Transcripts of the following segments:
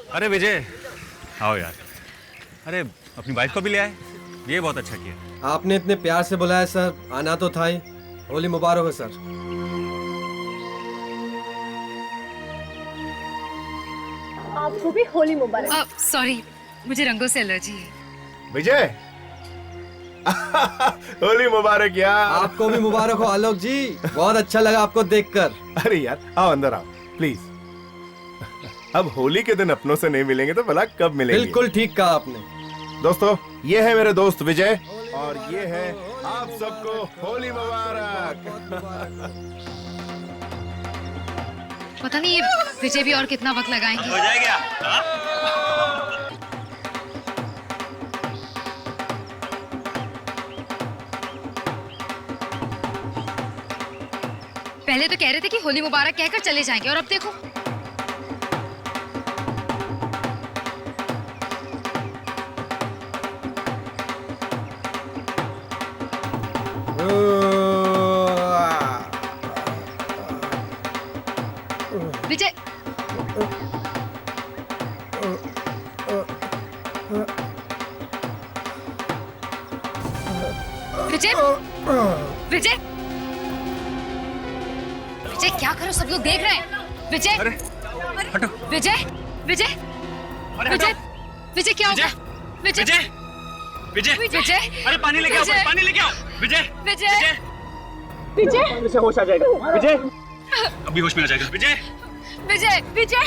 अरे विजय, आओ यार। अरे अपनी वाइफ को भी ले आए, ये बहुत अच्छा किया। आपने इतने प्यार से बुलाया सर, आना तो था ही। होली मुबारक हो सर। आपको भी होली मुबारक। सॉरी, मुझे रंगों से एलर्जी है। विजय होली मुबारक यार। आपको भी मुबारक हो आलोक जी, बहुत अच्छा लगा आपको देखकर। अरे यार आओ अंदर आओ प्लीज। अब होली के दिन अपनों से नहीं मिलेंगे तो भला कब मिलेंगे? बिल्कुल ठीक कहा आपने। दोस्तों, ये है मेरे दोस्त विजय और ये है आप सबको होली मुबारक। पता नहीं ये विजय भी और कितना वक्त लगाएंगे। हो जाएगा। पहले तो कह रहे थे कि होली मुबारक कहकर चले जाएंगे और अब देखो। विजय, विजय, विजय, विजय क्या करो, सब लोग देख रहे हैं। विजय, अरे हटो। विजय, विजय, अरे विजय, हटो। विजय क्या होगा? विजय, विजय, विजय, विजय, अरे पानी लेके आओ, विजय। पानी लेके आओ। विजय, विजय, विजय, से होश आ जाएगा। विजय, अभी होश में आ जाएगा। विजय, विजय, विजय।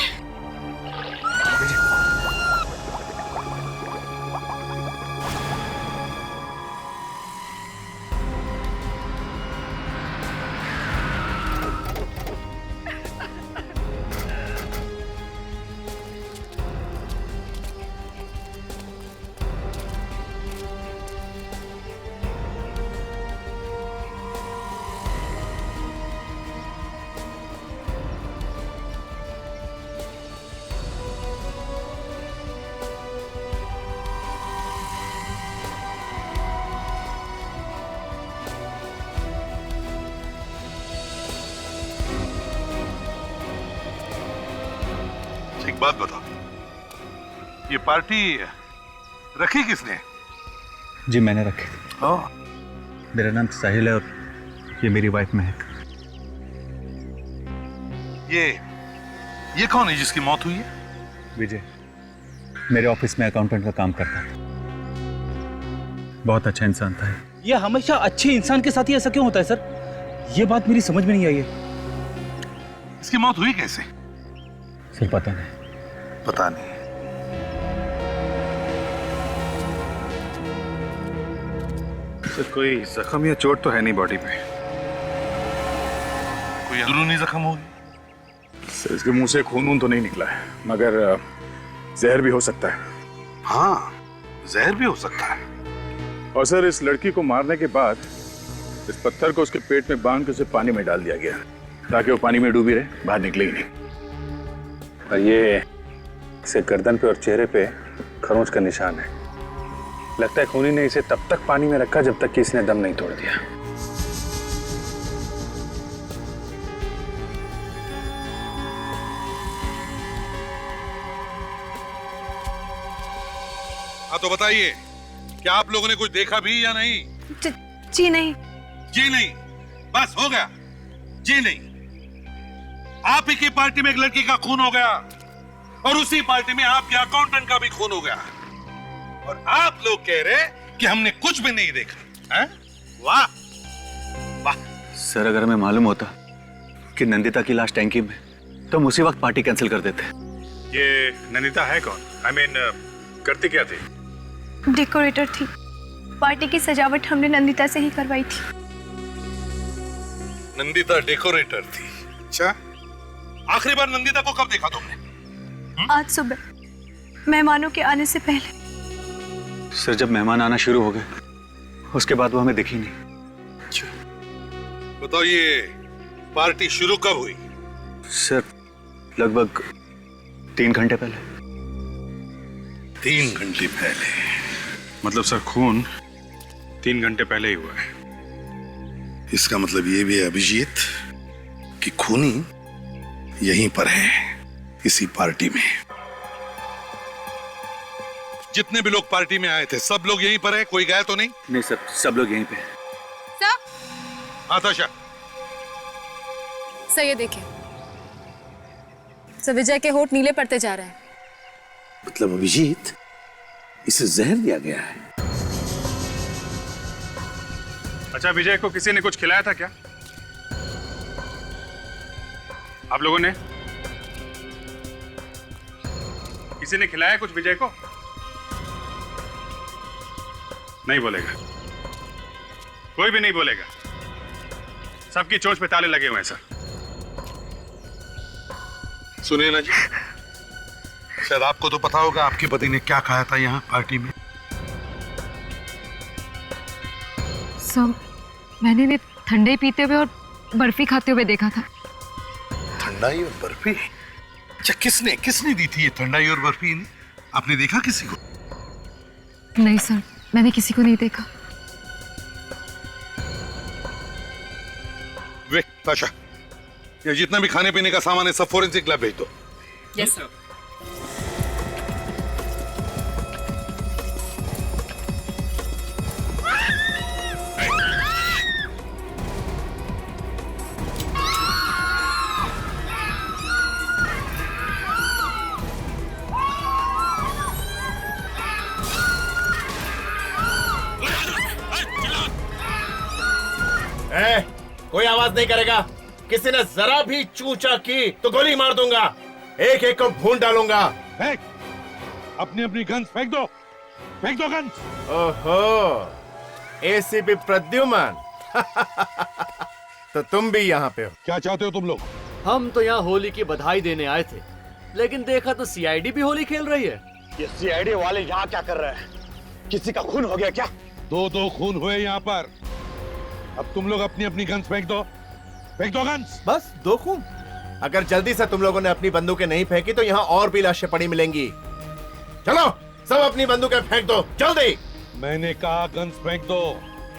एक बात बताओ, ये पार्टी रखी किसने? जी मैंने रखी। ओह, मेरा नाम साहिल है और ये मेरी वाइफ महक। ये कौन है जिसकी मौत हुई है? विजय मेरे ऑफिस में अकाउंटेंट का काम करता था, बहुत अच्छा इंसान था। ये हमेशा अच्छे इंसान के साथ ही ऐसा क्यों होता है सर? ये बात मेरी समझ में नहीं आई है। इसकी मौत हुई कैसे? सर पता नहीं। पता नहीं। सर कोई जख्म या चोट तो है नहीं बॉडी पे? कोई अंदरूनी जख्म होगी? सर इसके मुंह से खून तो नहीं निकला है, मगर जहर भी हो सकता है। हाँ, जहर भी हो सकता है। और सर इस लड़की को मारने के बाद इस पत्थर को उसके पेट में बांध के उसे पानी में डाल दिया गया ताकि वो पानी में डूबी रहे, बाहर निकले ही नहीं। और ये इसे गर्दन पे और चेहरे पे खरोंच का निशान है। लगता है खूनी ने इसे तब तक पानी में रखा जब तक कि इसने दम नहीं तोड़ दिया। हाँ तो बताइए, क्या आप लोगों ने कुछ देखा भी या नहीं? जी नहीं। जी नहीं, बस हो गया। जी नहीं, आप ही की पार्टी में एक लड़की का खून हो गया और उसी पार्टी में आपके अकाउंटेंट का भी खून हो गया, और आप लोग कह रहे कि हमने कुछ भी नहीं देखा है? वाह वाह। सर अगर हमें मालूम होता कि नंदिता की लाश टैंकी में, तो हम उसी वक्त पार्टी कैंसिल कर देते। ये नंदिता है कौन? I mean, करती क्या थी? डेकोरेटर थी। पार्टी की सजावट हमने नंदिता से ही करवाई थी। नंदिता डेकोरेटर थी? अच्छा, आखिरी बार नंदिता को कब देखा तुमने? आज सुबह मेहमानों के आने से पहले। सर जब मेहमान आना शुरू हो गए उसके बाद वो हमें दिखी नहीं। बताओ, ये पार्टी शुरू कब हुई? सर लगभग 3 घंटे पहले। 3 घंटे पहले? मतलब सर खून 3 घंटे पहले ही हुआ है। इसका मतलब ये भी है अभिजीत कि खूनी यहीं पर है, इसी पार्टी में। जितने भी लोग पार्टी में आए थे सब लोग यहीं पर है, कोई गया तो नहीं? नहीं सर, सब लोग यहीं पे हैं। सर हाँ ताशा, सर ये देखिए, सर विजय के होठ नीले पड़ते जा रहे हैं। मतलब अभिजीत, इसे जहर दिया गया है। अच्छा, विजय को किसी ने कुछ खिलाया था क्या? आप लोगों ने? किसी ने खिलाया कुछ विजय को? नहीं बोलेगा, कोई भी नहीं बोलेगा। सबकी चोंच पे ताले लगे हुए हैं सर। सुनिए ना जी, शायद आपको तो पता होगा आपके पति ने क्या खाया था यहाँ पार्टी में। सर मैंने इन्हें ठंडे पीते हुए और बर्फी खाते हुए देखा था। ठंडाई और बर्फी? अच्छा, किसने किसने दी थी ये ठंडाई और बर्फी इन्हें? आपने देखा किसी को? नहीं सर, मैंने किसी को नहीं देखा। वे ताशा, ये जितना भी खाने पीने का सामान है सब फोरेंसिक लैब भेज दो। Yes sir. कोई आवाज नहीं करेगा। किसी ने जरा भी चूचा की तो गोली मार दूंगा, एक एक को भून डालूंगा। फेंक, अपनी अपनी गन्स फेंक दो, फेंक दो गन्स। ओहो, एसीपी प्रद्युमन तो तुम भी यहाँ पे हो? क्या चाहते हो तुम लोग? हम तो यहाँ होली की बधाई देने आए थे, लेकिन देखा तो सीआईडी भी होली खेल रही है। ये सीआईडी वाले यहाँ क्या कर रहे हैं? किसी का खून हो गया क्या? दो खून हुए यहाँ पर। अब तुम लोग अपनी अपनी गन्स फेंक दो, फेंक दो गन्स। बस 2 खून? अगर जल्दी से तुम लोगों ने अपनी बंदूकें नहीं फेंकी तो यहाँ और भी लाशें पड़ी मिलेंगी। चलो सब अपनी बंदूकें फेंक दो जल्दी। मैंने कहा गन्स फेंक दो।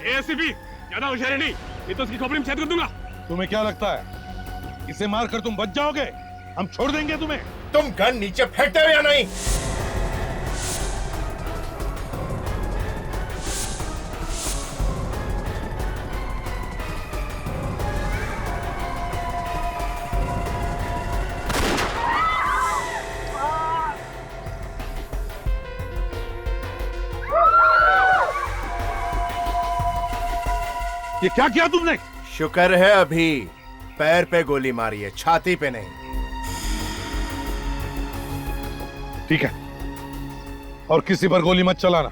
एसीपी, ज्यादा होशियारी नहीं, ये तो उसकी खोपड़ी में छेद कर दूंगा। तुम्हें क्या लगता है इसे मारकर तुम बच जाओगे? हम छोड़ देंगे तुम्हें? तुम गन नीचे फेंकते हो या नहीं? ये क्या किया तुमने? शुक्र है अभी पैर पे गोली मारी है, छाती पे नहीं। ठीक है, और किसी पर गोली मत चलाना।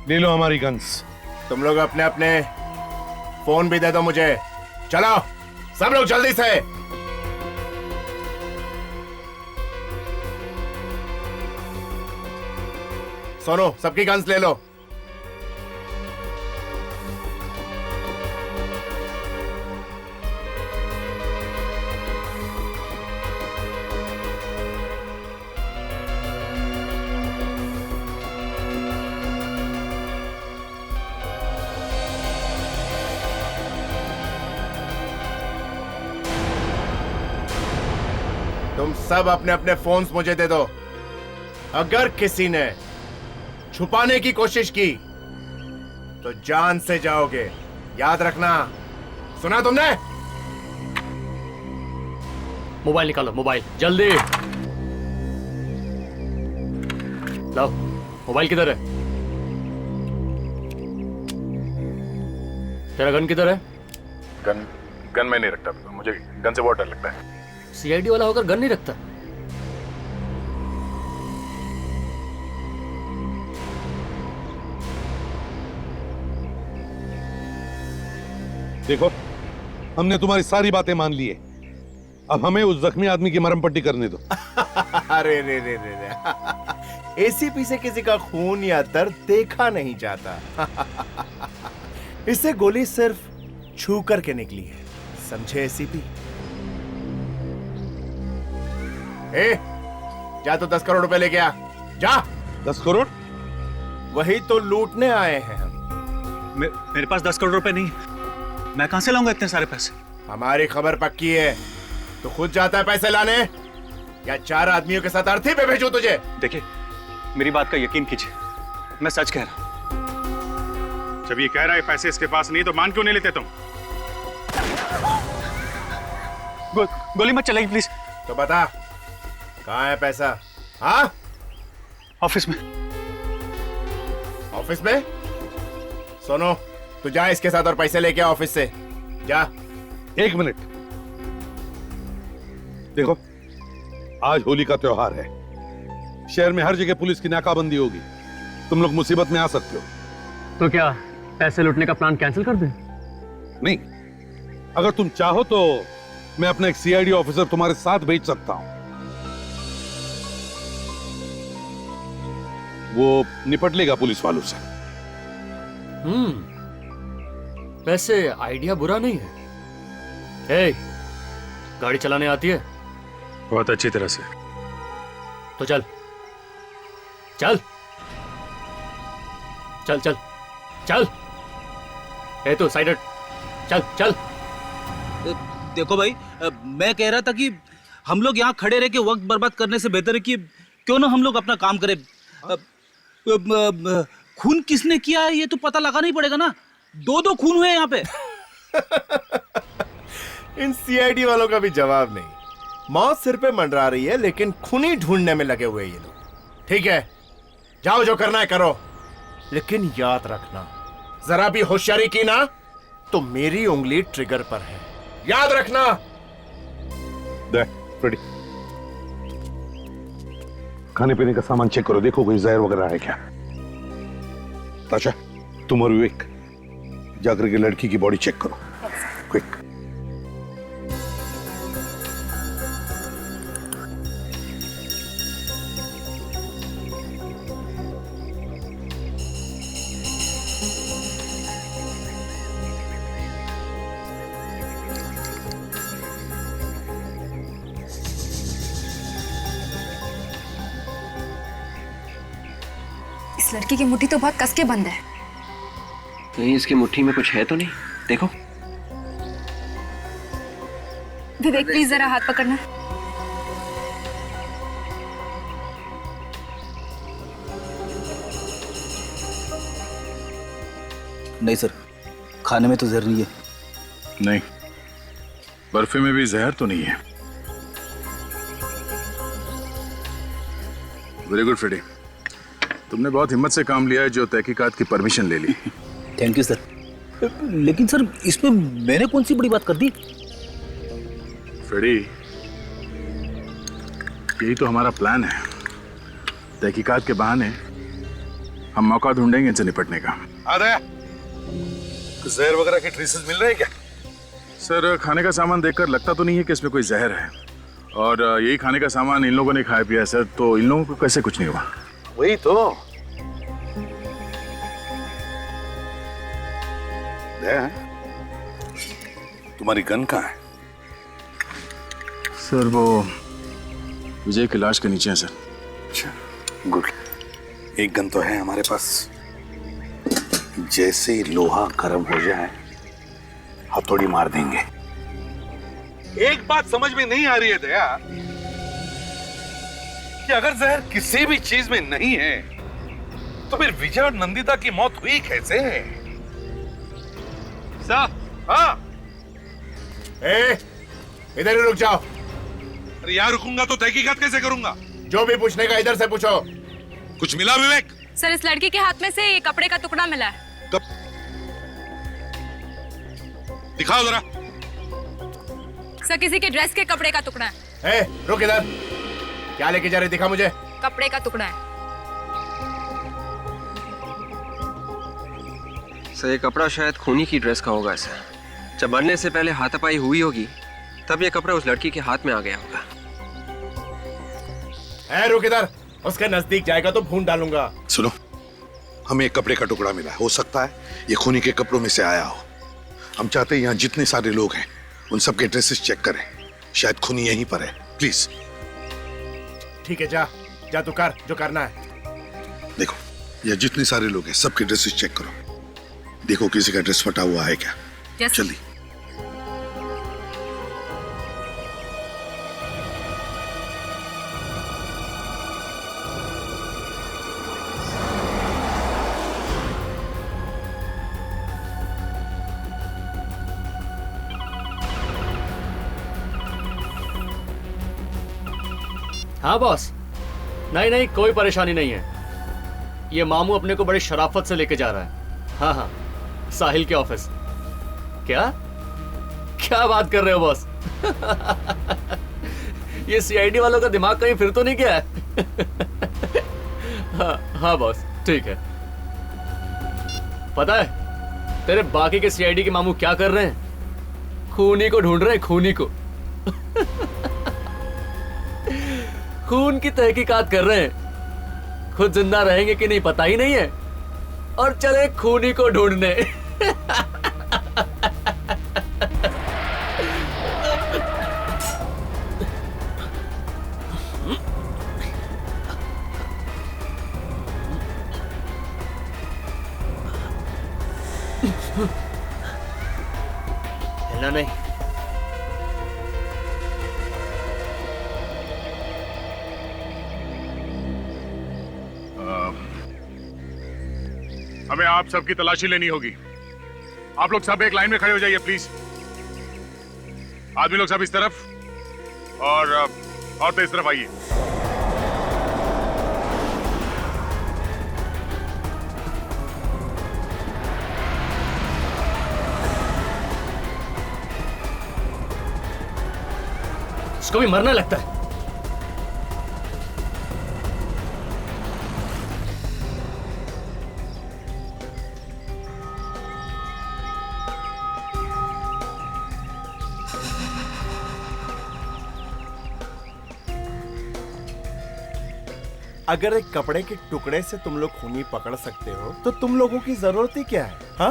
ले लो हमारी गन्स। तुम लोग अपने अपने फोन भी दे दो मुझे। चलो सब लोग जल्दी से। सोनू, सबकी गन्स ले लो। तुम सब अपने अपने फोन्स मुझे दे दो। अगर किसी ने छुपाने की कोशिश की तो जान से जाओगे, याद रखना। सुना तुमने? मोबाइल निकालो, मोबाइल जल्दी लाओ। मोबाइल किधर है? तेरा गन किधर है? गन में नहीं रखता, मुझे गन से बहुत डर लगता है। सीआईडी वाला होकर गन नहीं रखता। देखो, हमने तुम्हारी सारी बातें मान ली है। अब हमें उस जख्मी आदमी की मरहम पट्टी करने दो। अरे रे रे रे रे, एसीपी से किसी का खून या दर्द देखा नहीं जाता। इससे गोली सिर्फ छू करके निकली है, समझे एसीपी? जा तो 10 करोड़ रुपए लेके आ, जा। 10 करोड़? वही तो लूटने आए हैं हम। मेरे पास 10 करोड़ रुपए नहीं है। मैं कहां से लाऊंगा इतने सारे पैसे? हमारी खबर पक्की है तो खुद जाता है पैसे लाने, या 4 आदमियों के साथ अर्थी पे भेजूं तुझे? देखिए, मेरी बात का यकीन कीजिए, मैं सच कह रहा हूं। जब ये कह रहा है पैसे इसके पास नहीं तो मान क्यों नहीं लेते तुम? गोली मत चलाइए प्लीज। तो बता कहाँ है पैसा? हाँ, ऑफिस में। ऑफिस में? सोनो, तू जा इसके साथ और पैसे लेके आ ऑफिस से। जा। 1 मिनट। देखो, आज होली का त्योहार है। शहर में हर जगह पुलिस की नाकाबंदी होगी। तुम लोग मुसीबत में आ सकते हो। तो क्या पैसे लूटने का प्लान कैंसिल कर दें? नहीं, अगर तुम चाहो तो मैं अपना एक सीआईडी ऑफिसर तुम्हारे साथ भेज सकता हूं। वो निपट लेगा पुलिस वालों से। वैसे आइडिया बुरा नहीं है। ए, गाड़ी चलाने आती है? बहुत अच्छी तरह से। तो चल चल चल चल चल। ए तो साइड हट। चल चल। देखो भाई, मैं कह रहा था कि हम लोग यहाँ खड़े रह के वक्त बर्बाद करने से बेहतर है कि क्यों ना हम लोग अपना काम करें। खून किसने किया है ये तो पता लगाना ही पड़ेगा ना। 2 खून हुए यहाँ पे। इन सीआईडी वालों का भी जवाब नहीं। मौत सिर पे मंडरा रही है लेकिन खूनी ढूंढने में लगे हुए ये लोग। ठीक है, जाओ जो करना है करो, लेकिन याद रखना जरा भी होशियारी की ना तो मेरी उंगली ट्रिगर पर है। याद रखना। रेडी। खाने पीने का सामान चेक करो, देखो कोई जहर वगैरह है क्या। ताशा, तुम और विवेक जाकर के लड़की की बॉडी चेक करो, क्विक। इस लड़की की मुट्ठी तो बहुत कस के बंद है। कहीं इसकी मुट्ठी में कुछ है तो नहीं? देखो। विवेक प्लीज जरा हाथ पकड़ना। नहीं सर, खाने में तो जहर नहीं है। नहीं, बर्फी में भी जहर तो नहीं है। वेरी गुड फ्रेडी, तुमने बहुत हिम्मत से काम लिया है जो तहकीकात की परमिशन ले ली। Thank you sir. लेकिन सर इसमें मैंने कौन सी बड़ी बात कर दी? फ्रेडी, यही तो हमारा प्लान है। तहकीकात के बहाने हम मौका ढूंढेंगे इनसे निपटने का। अरे जहर वगैरह के ट्रेसेस मिल रहे हैं क्या? सर, खाने का सामान देखकर लगता तो नहीं है कि इसमें कोई जहर है, और यही खाने का सामान इन लोगों ने खाया पिया है सर, तो इन लोगों को कैसे कुछ नहीं हुआ। वही तो। तुम्हारी गन कहाँ है? सर वो विजय की लाश के नीचे है सर। अच्छा, गुड। एक गन तो है हमारे पास। जैसे ही लोहा गर्म हो जाए हथौड़ी मार देंगे। एक बात समझ में नहीं आ रही है दया, कि अगर जहर किसी भी चीज में नहीं है तो फिर विजय और नंदिता की मौत हुई कैसे? हाँ, इधर ही रुक जाओ। अरे यार, रुकूंगा तो तहकीकात कैसे करूंगा? जो भी पूछने का इधर से पूछो। कुछ मिला विवेक? सर, इस लड़की के हाथ में से ये कपड़े का टुकड़ा मिला है। कब? दिखाओ जरा। सर, किसी के ड्रेस के कपड़े का टुकड़ा है। रुक इधर। क्या लेके जा रही, दिखा मुझे। कपड़े का टुकड़ा है। सर, ये कपड़ा शायद खूनी की ड्रेस का होगा। ऐसा जब मरने से पहले हाथापाई हुई होगी तब ये कपड़ा उस लड़की के हाथ में आ गया होगा। रुक इधर, उसके नजदीक जाएगा तो भून डालूंगा। सुनो, हमें एक कपड़े का टुकड़ा मिला है। हो सकता है ये खूनी के कपड़ों में से आया हो। हम चाहते हैं यहाँ जितने सारे लोग हैं उन सबके ड्रेसेस चेक करें। शायद खूनी यहीं पर है। प्लीज। ठीक है, जा जा तू कर जो करना है। देखो, ये जितने सारे लोग हैं सबके ड्रेसेस चेक करो। देखो किसी का ड्रेस फटा हुआ है क्या। जल्दी। हाँ बॉस, नहीं नहीं कोई परेशानी नहीं है। ये मामू अपने को बड़ी शराफत से लेके जा रहा है। हाँ हाँ, साहिल के ऑफिस। क्या क्या बात कर रहे हो बॉस? ये सीआईडी वालों का दिमाग कहीं फिर तो नहीं गया है? हाँ बॉस, ठीक है। पता है तेरे बाकी के सीआईडी के मामू क्या कर रहे हैं? खूनी को ढूंढ रहे हैं, खूनी को। खून की तहकीकात कर रहे हैं। खुद जिंदा रहेंगे कि नहीं पता ही नहीं है, और चले खूनी को ढूंढने। हिलना नहीं। हमें आप सबकी तलाशी लेनी होगी। आप लोग सब एक लाइन में खड़े हो जाइए प्लीज। आदमी लोग सब इस तरफ और औरतें इस तरफ आइए। इसको भी मरना लगता है। अगर एक कपड़े के टुकड़े से तुम लोग खूनी पकड़ सकते हो तो तुम लोगों की जरूरत ही क्या है? हाँ?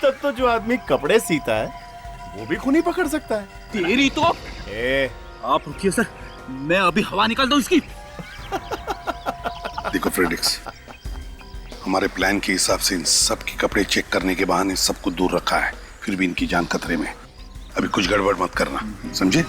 तब तो जो आदमी कपड़े सीता है वो भी खूनी पकड़ सकता है। तेरी तो आप रुकिए सर, मैं अभी हवा निकालता हूँ इसकी। देखो फ्रेडिक्स, हमारे प्लान के हिसाब से इन सब के कपड़े चेक करने के बहाने सबको दूर रखा है, फिर भी इनकी जान खतरे में। अभी कुछ गड़बड़ मत करना, समझे?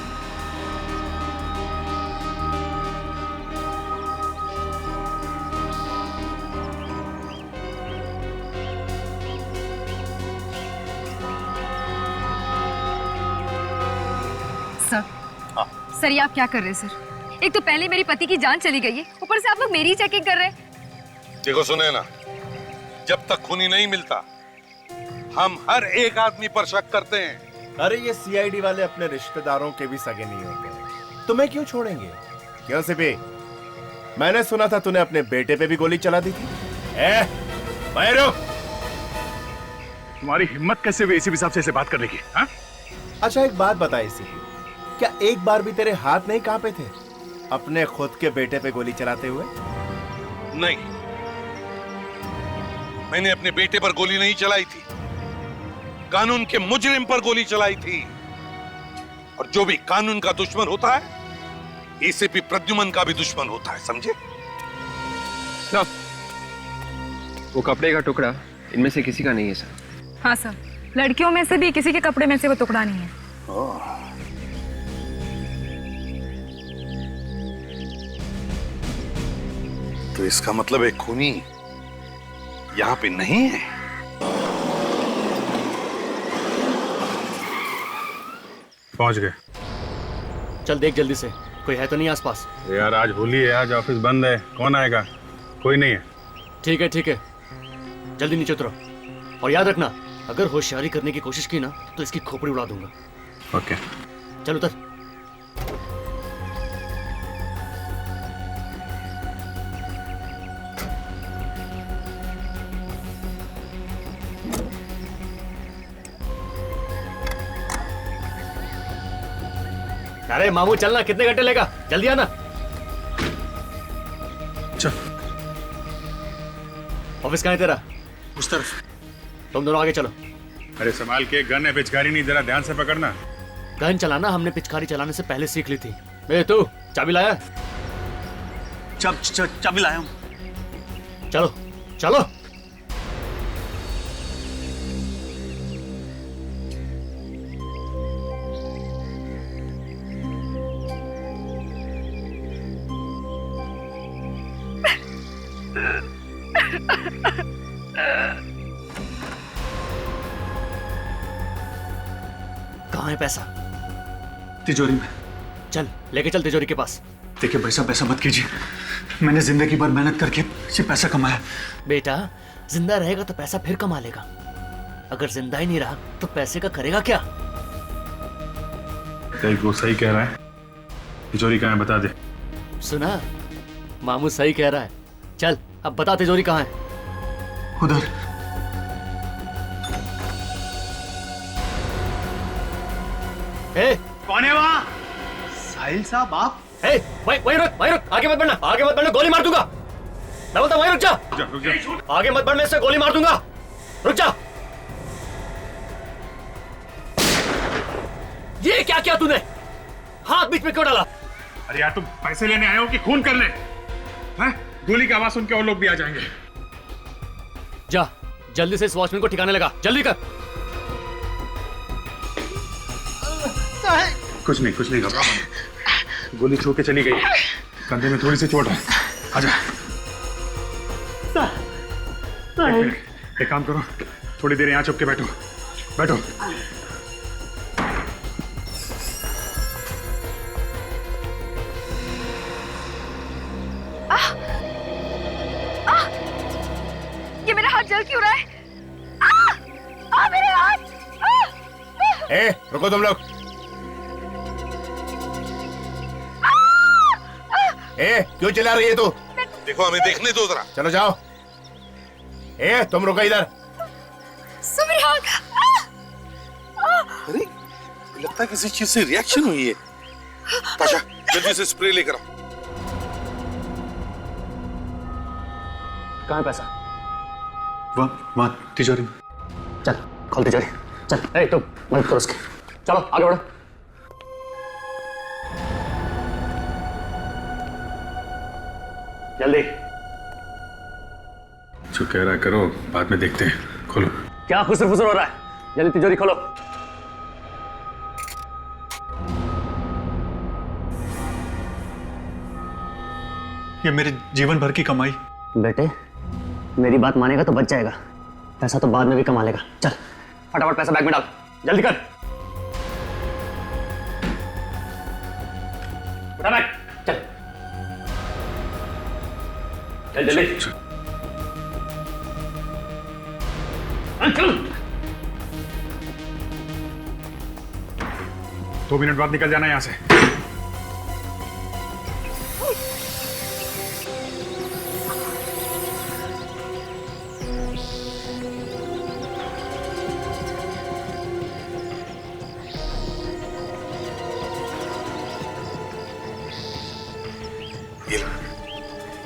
सर ये आप क्या कर रहे हैं सर? एक तो पहले मेरे पति की जान चली गई है, ऊपर से आप लोग मेरी चेकिंग कर रहे हैं। देखो सुने ना, जब तक खूनी नहीं मिलता हम हर एक आदमी पर शक करते हैं। अरे ये सीआईडी वाले अपने रिश्तेदारों के भी सगे नहीं होते, तुम्हें क्यों छोड़ेंगे? क्यों सिपी? मैंने सुना था तूने अपने बेटे पे भी गोली चला दी थी। तुम्हारी हिम्मत कैसे हुई एसीपी साहब से ऐसे बात करने की? हाँ? अच्छा एक बात बताइए सिपी, क्या एक बार भी तेरे हाथ नहीं कांपे थे अपने खुद के बेटे पे गोली चलाते हुए? नहीं, मैंने अपने बेटे पर गोली नहीं चलाई थी, कानून के मुजरिम पर गोली चलाई थी। और जो भी कानून का दुश्मन होता है, एसीपी प्रद्युमन का भी दुश्मन होता है, समझे? सर, वो कपड़े का टुकड़ा इनमें से किसी का नहीं है सर। हाँ सर, लड़कियों में से भी किसी के कपड़े में से वो टुकड़ा नहीं है। तो इसका मतलब एक खूनी यहाँ पे नहीं है। पहुंच गए। चल देख जल्दी से, कोई है तो नहीं आसपास? यार आज होली है, आज ऑफिस बंद है, कौन आएगा? कोई नहीं है। ठीक है ठीक है, जल्दी नीचे उतरो। और याद रखना, अगर होशियारी करने की कोशिश की ना तो इसकी खोपड़ी उड़ा दूंगा। ओके। चल उतर। अरे मामू चलना, कितने घंटे लेगा? जल्दी आना। चल। ऑफिस कहाँ है तेरा? उस तरफ। तुम दोनों आगे चलो। अरे संभाल के, गन है, पिचकारी नहीं, जरा ध्यान से पकड़ना। गन चलाना हमने पिचकारी चलाने से पहले सीख ली थी। ए तू चाबी लाया? चाबी लाया हूँ। चलो चलो। कहाँ है पैसा? तिजोरी में। चल लेके चल तिजोरी के पास। देखिए भाई साहब, ऐसा मत कीजिए। मैंने जिंदगी भर मेहनत करके सिर्फ पैसा कमाया। बेटा जिंदा रहेगा तो पैसा फिर कमा लेगा, अगर जिंदा ही नहीं रहा तो पैसे का करेगा क्या? देख वो सही कह रहा है। तिजोरी कहाँ है बता दे। सुना, मामू सही कह रहा है। चल अब बता तिजोरी कहाँ है? उधर। ए, कौन है वहाँ? साहिल साहब आप? ए, वहीं रुक, आगे मत बढ़ना, गोली मार दूंगा। मैं बोलता वहीं रुक जा। रुक जा। आगे मत बढ़, मैं इससे गोली मार दूंगा। रुक जा। ये क्या किया तूने? हाथ बीच में क्यों डाला? अरे यार तुम पैसे लेने आए हो कि खून करने? हैं? गोली की आवाज सुन के और लोग भी आ जाएंगे। जा जल्दी से इस वॉचमैन को ठिकाने लगा, जल्दी कर। कुछ नहीं घबरा मत। गोली छू के चली गई, कंधे में थोड़ी सी चोट है। आजा। एक काम करो, थोड़ी देर यहाँ चुप के बैठो। ये मेरा हाथ जल क्यों रहा है? मेरे हाथ! ए, रुको तुम लोग। ए, क्यों चिल्ला रही है तू? देखो हमें देखने दो जरा। चलो जाओ। ए, तुम रुको इधर। मेरे हाथ! अरे लगता है किसी चीज से रिएक्शन हुई है। ताशा जल्दी से स्प्रे लेकर आओ। कहाँ है पैसा? वहाँ तिजोरी में। चल खोल तिजोरी, चल। ए तुम मदद करो उसकी, चलो आगे बढ़ो। जल्दी। जो कह रहा है करो, बाद में देखते हैं। खोलो। क्या खुसर फुसर हो रहा है? जल्दी तिजोरी खोलो। ये मेरे जीवन भर की कमाई। बेटे मेरी बात मानेगा तो बच जाएगा, पैसा तो बाद में भी कमा लेगा। चल फटाफट पैसा बैग में डाल, जल्दी कर। उठा बैग, चल चल जल्दी। चल 2 मिनट बाद निकल जाना यहाँ से।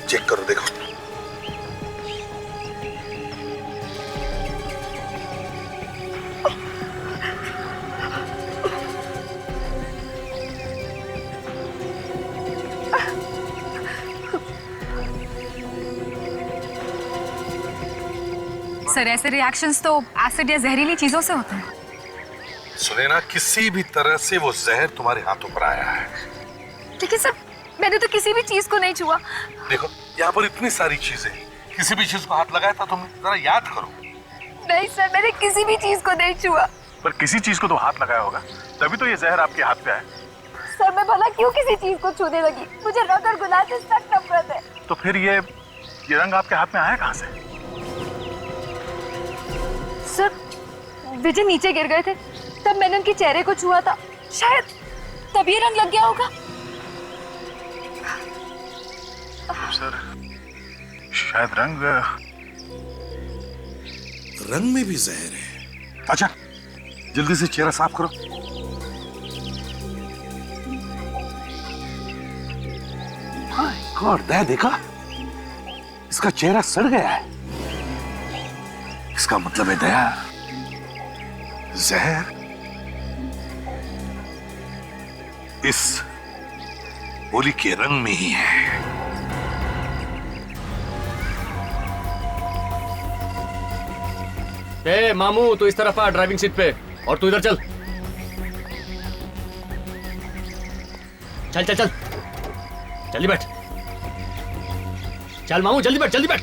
चेक करो, देखो। सर ऐसे रिएक्शंस तो एसिड या जहरीली चीजों से होते हैं। सुने ना, किसी भी तरह से वो जहर तुम्हारे हाथों पर आया है। लेकिन सर मैंने तो किसी भी चीज को नहीं छुआ। देखो यहाँ पर इतनी सारी चीजें, किसी भी चीज को हाथ लगाया था तुमने? जरा याद करो। नहीं सर, मैंने किसी भी चीज को नहीं छुआ। पर किसी चीज को तो हाथ लगाया होगा, तभी तो ये जहर आपके हाथ पे आया। सर मैं भला क्यों किसी चीज को छूने लगी? मुझे रंग और गुलाल से सख्त नफरत है। तो फिर ये रंग आपके हाथ में आया कहाँ से? सर विजय नीचे गिर गए थे, तब मैंने उनके चेहरे को छुआ था, शायद तभी रंग लग गया होगा। सर शायद रंग में भी जहर है। अच्छा जल्दी से चेहरा साफ करो। गॉड, दया देखा, इसका चेहरा सड़ गया है। इसका मतलब है दया, जहर इस होली के रंग में ही है। ए मामू तू इस तरफ आ ड्राइविंग सीट पे, और तू इधर चल। चल चल चल जल्दी बैठ। चल मामू जल्दी बैठ, जल्दी बैठ।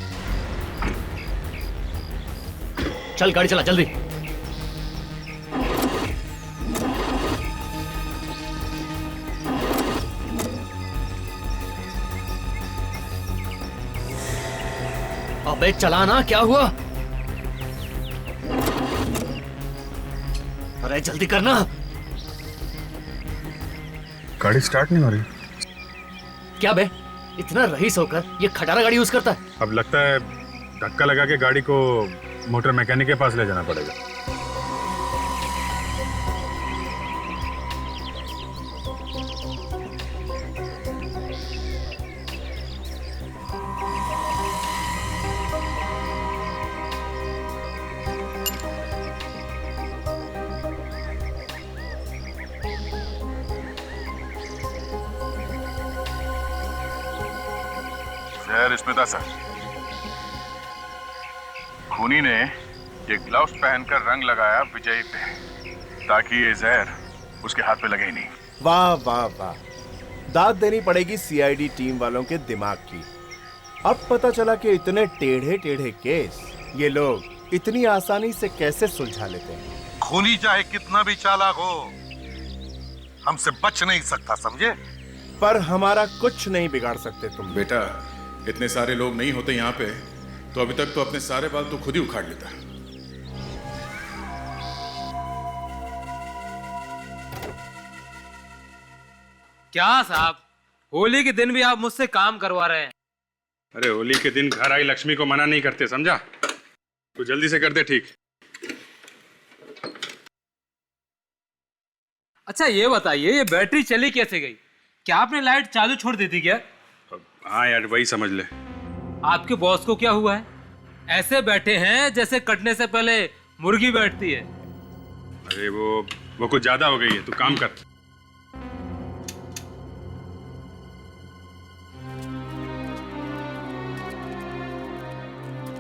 चल गाड़ी चला जल्दी। अबे चला ना, क्या हुआ? अरे जल्दी करना। गाड़ी स्टार्ट नहीं हो रही। क्या बे, इतना रईस होकर ये खटारा गाड़ी यूज करता है? अब लगता है धक्का लगा के गाड़ी को मोटर मैकेनिक के पास ले जाना पड़ेगा। जहर इसमें था सर। खूनी ने ये ग्लव्स पहनकर रंग लगाया विजय पे, ताकि ये जहर उसके हाथ पे लगे ही नहीं। वाह वाह वाह, दाद देनी पड़ेगी सीआईडी टीम वालों के दिमाग की। अब पता चला कि इतने टेढ़े टेढ़े केस ये लोग इतनी आसानी से कैसे सुलझा लेते हैं। खूनी चाहे कितना भी चालाक हो, हमसे बच नहीं सकता, समझे? पर हमारा कुछ नहीं बिगाड़ सकते तुम। बेटा, इतने सारे लोग नहीं होते यहाँ पे तो अभी तक तो अपने सारे बाल तो खुद ही उखाड़ लेता। क्या साहब, होली के दिन भी आप मुझसे काम करवा रहे हैं? अरे होली के दिन घर आई लक्ष्मी को मना नहीं करते, समझा? तो जल्दी से कर दे ठीक। अच्छा ये बताइए, ये बैटरी चली कैसे गई? क्या आपने लाइट चालू छोड़ दी थी क्या? हाँ यार, वही समझ ले। आपके बॉस को क्या हुआ है? ऐसे बैठे हैं जैसे कटने से पहले मुर्गी बैठती है। अरे वो कुछ ज्यादा हो गई है, तू काम कर।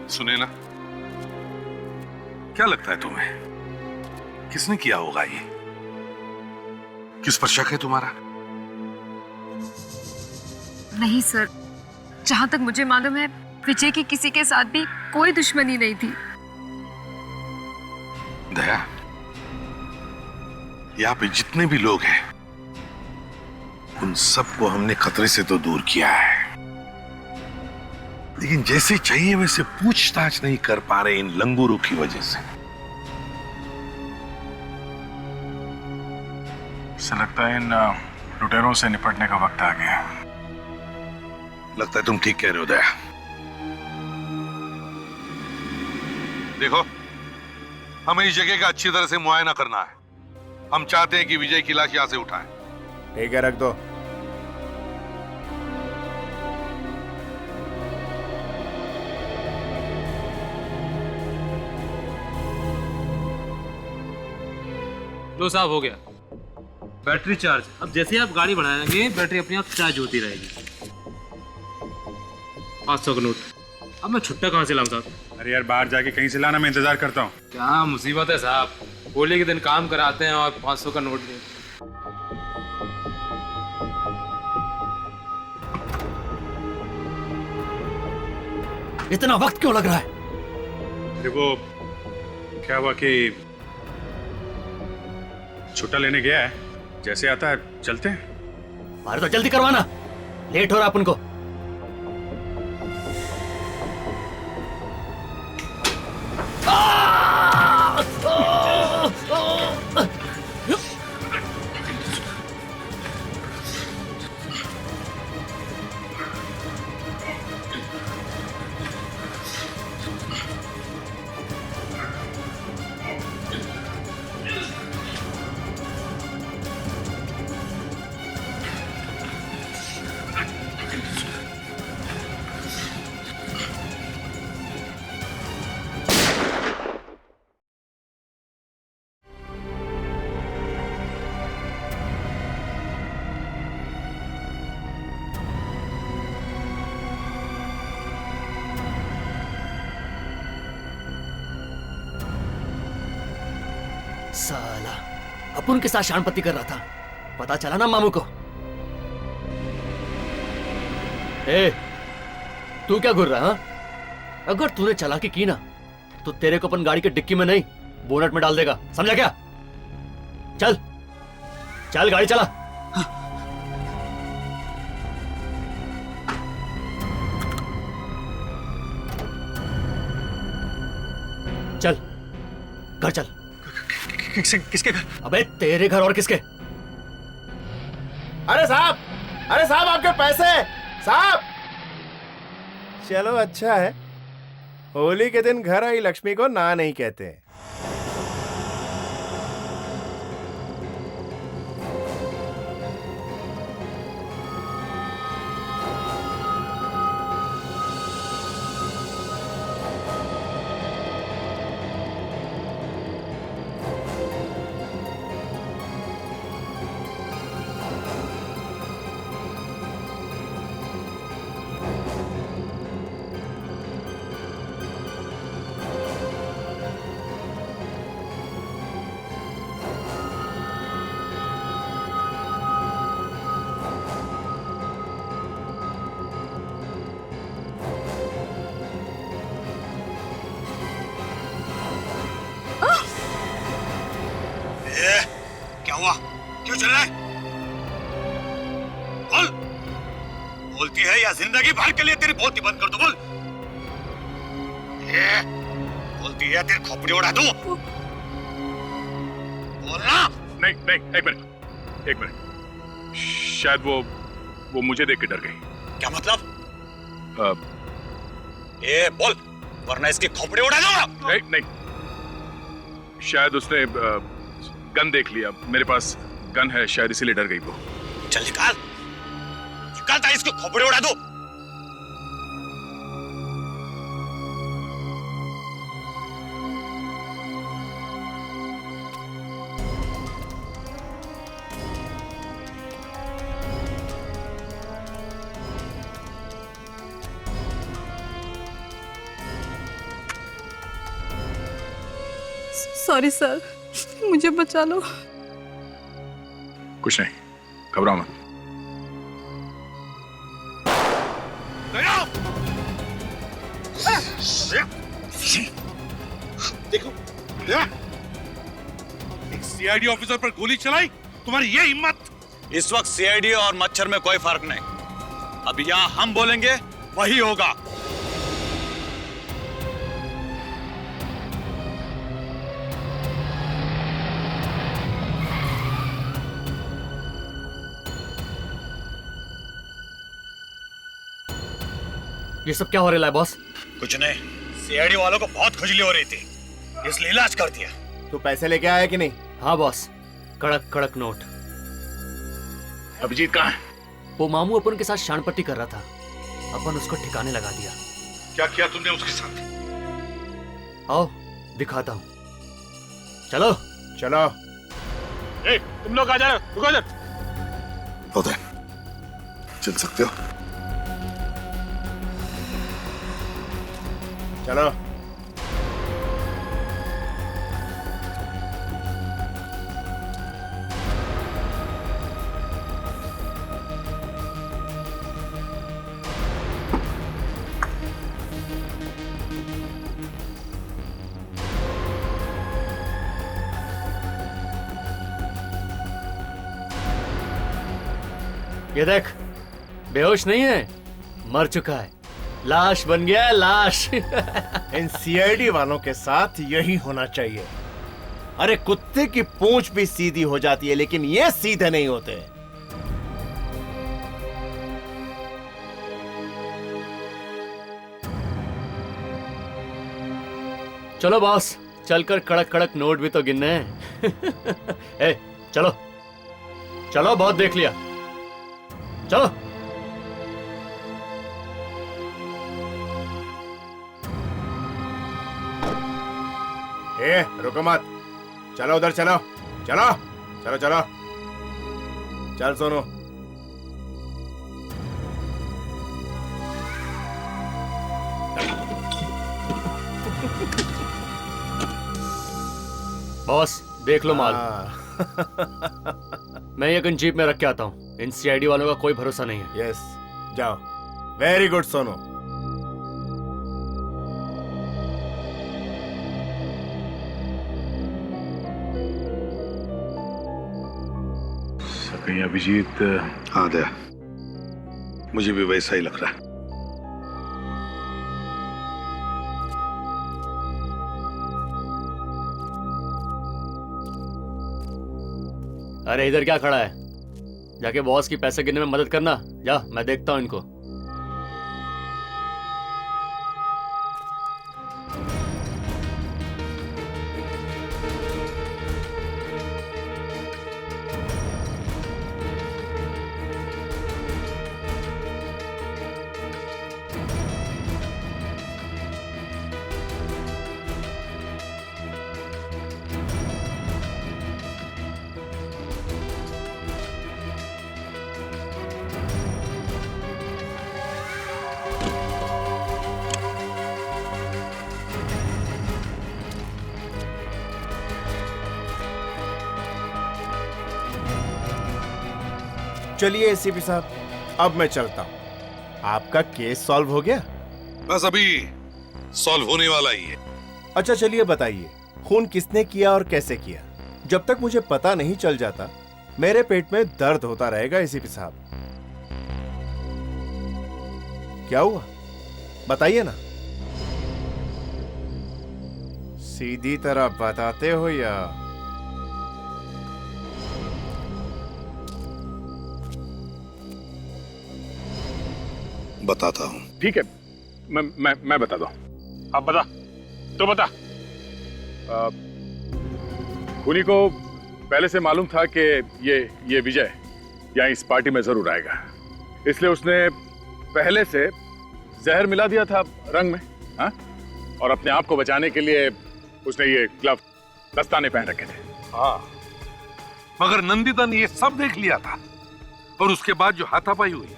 सुने ना, क्या लगता है तुम्हें किसने किया होगा ये? किस पर शक है तुम्हारा? नहीं सर, जहां तक मुझे मालूम है विजय की किसी के साथ भी कोई दुश्मनी नहीं थी। दया, यहाँ पे जितने भी लोग हैं उन सबको हमने खतरे से तो दूर किया है, लेकिन जैसे चाहिए वैसे पूछताछ नहीं कर पा रहे इन लंगूरों की वजह से। ऐसा लगता है इन लुटेरों से निपटने का वक्त आ गया। लगता है तुम ठीक कह रहे हो दया। देखो, हमें इस जगह का अच्छी तरह से मुआयना करना है। हम चाहते हैं कि विजय की लाश यहां से उठाएं। ठीक है, रख दो। लो साहब, हो गया। Battery charge. अब जैसे आप गाड़ी बढ़ाएंगे बैटरी अपने आप चार्ज होती रहेगी। 500 का नोट। अब मैं छुट्टा कहाँ से लाऊं साहब? अरे यार, बाहर जाके कहीं से लाना, मैं इंतजार करता हूँ। क्या मुसीबत है साहब, होली के दिन काम कराते हैं और 500 का नोट दे। इतना वक्त क्यों लग रहा है? अरे वो क्या हुआ कि छुट्टा लेने गया है, जैसे आता है चलते हैं। अरे तो जल्दी करवाना, लेट हो रहा अपन को। साला अपन के साथ शानपत्ती कर रहा था, पता चला ना मामू को। ए, तू क्या घूर रहा है? अगर तूने चालाकी की ना तो तेरे को अपन गाड़ी के डिक्की में नहीं बोनट में डाल देगा, समझा क्या? चल चल गाड़ी चला। घर चल। किसके घर? अबे तेरे घर और किसके? अरे साहब, अरे साहब आपके पैसे साहब। चलो अच्छा है, होली के दिन घर आई लक्ष्मी को ना नहीं कहते। क्या हुआ? क्यों चल रहा है? बोल। बोलती है या जिंदगी भर के लिए तेरी बोलती बंद कर दो? बोल। बोलती है तेरी खोपड़ी उड़ा दूं? बोलना। नहीं नहीं, एक मिनट। शायद वो मुझे देख के डर गई। क्या मतलब? बोल, वरना इसकी खोपड़ी उड़ा दूंगा। नहीं, शायद उसने गन देख लिया। मेरे पास गन है, शायद इसीलिए डर गई वो। चल निकाल, निकालता इसकी खोपड़ी उड़ा दो। सॉरी सर, मुझे बचा लो। कुछ नहीं, घबराओ मत। देखो, एक सीआईडी ऑफिसर पर गोली चलाई, तुम्हारी ये हिम्मत? इस वक्त सीआईडी और मच्छर में कोई फर्क नहीं। अब यहां हम बोलेंगे वही होगा। ये सब क्या हो रहा है बॉस? कुछ नहीं, सीआईडी वालों को बहुत खुजली हो रही थी, इसलिए इलाज कर दिया। तू पैसे लेके आया कि नहीं? हाँ बॉस, कड़क कड़क नोट। अभिजीत कहाँ है? वो मामू अपन के साथ शानपट्टी कर रहा था, अपन उसको ठिकाने लगा दिया। क्या किया तुमने उसके साथ? आओ दिखाता हूँ। चलो चलो। तुम लोग आ जाओ, रुको इधर। होता चल सकते हो? चलो। ये देख, बेहोश नहीं है, मर चुका है, लाश बन गया है, लाश। इन सीआईडी वालों के साथ यही होना चाहिए। अरे कुत्ते की पूंछ भी सीधी हो जाती है, लेकिन ये सीधे नहीं होते। चलो बॉस, चलकर कड़क कड़क नोट भी तो गिनने हैं। ए, चलो चलो, बहुत देख लिया, चलो। रुको मत, चलो उधर चलो, चलो चलो चलो। चल सोनू। बॉस देख लो माल। मैं ये गन जीप में रख के आता हूँ। इन सीआईडी वालों का कोई भरोसा नहीं है। यस, जाओ। Very good Sonu. कहीं अभिजीत? हाँ दया, मुझे भी वैसा ही लग रहा है। अरे इधर क्या खड़ा है? जाके बॉस की पैसे गिनने में मदद करना। जा, मैं देखता हूँ इनको। चलिए एसीपी साहब, अब मैं चलता हूँ। आपका केस सॉल्व हो गया? बस अभी सॉल्व होने वाला ही है। अच्छा चलिए बताइए, खून किसने किया और कैसे किया? जब तक मुझे पता नहीं चल जाता मेरे पेट में दर्द होता रहेगा एसीपी साहब। क्या हुआ बताइए ना। सीधी तरह बताते हो या? बताता हूँ। ठीक है, मैं बताता हूँ। अब बता, तो बता। खूनी को पहले से मालूम था कि ये विजय यहाँ इस पार्टी में जरूर आएगा, इसलिए उसने पहले से जहर मिला दिया था रंग में, हाँ? और अपने आप को बचाने के लिए उसने ये ग्लव दस्ताने पहन रखे थे। हाँ, मगर नंदिता ने ये सब देख लिया था, और उसके बाद जो हाथापाई हुई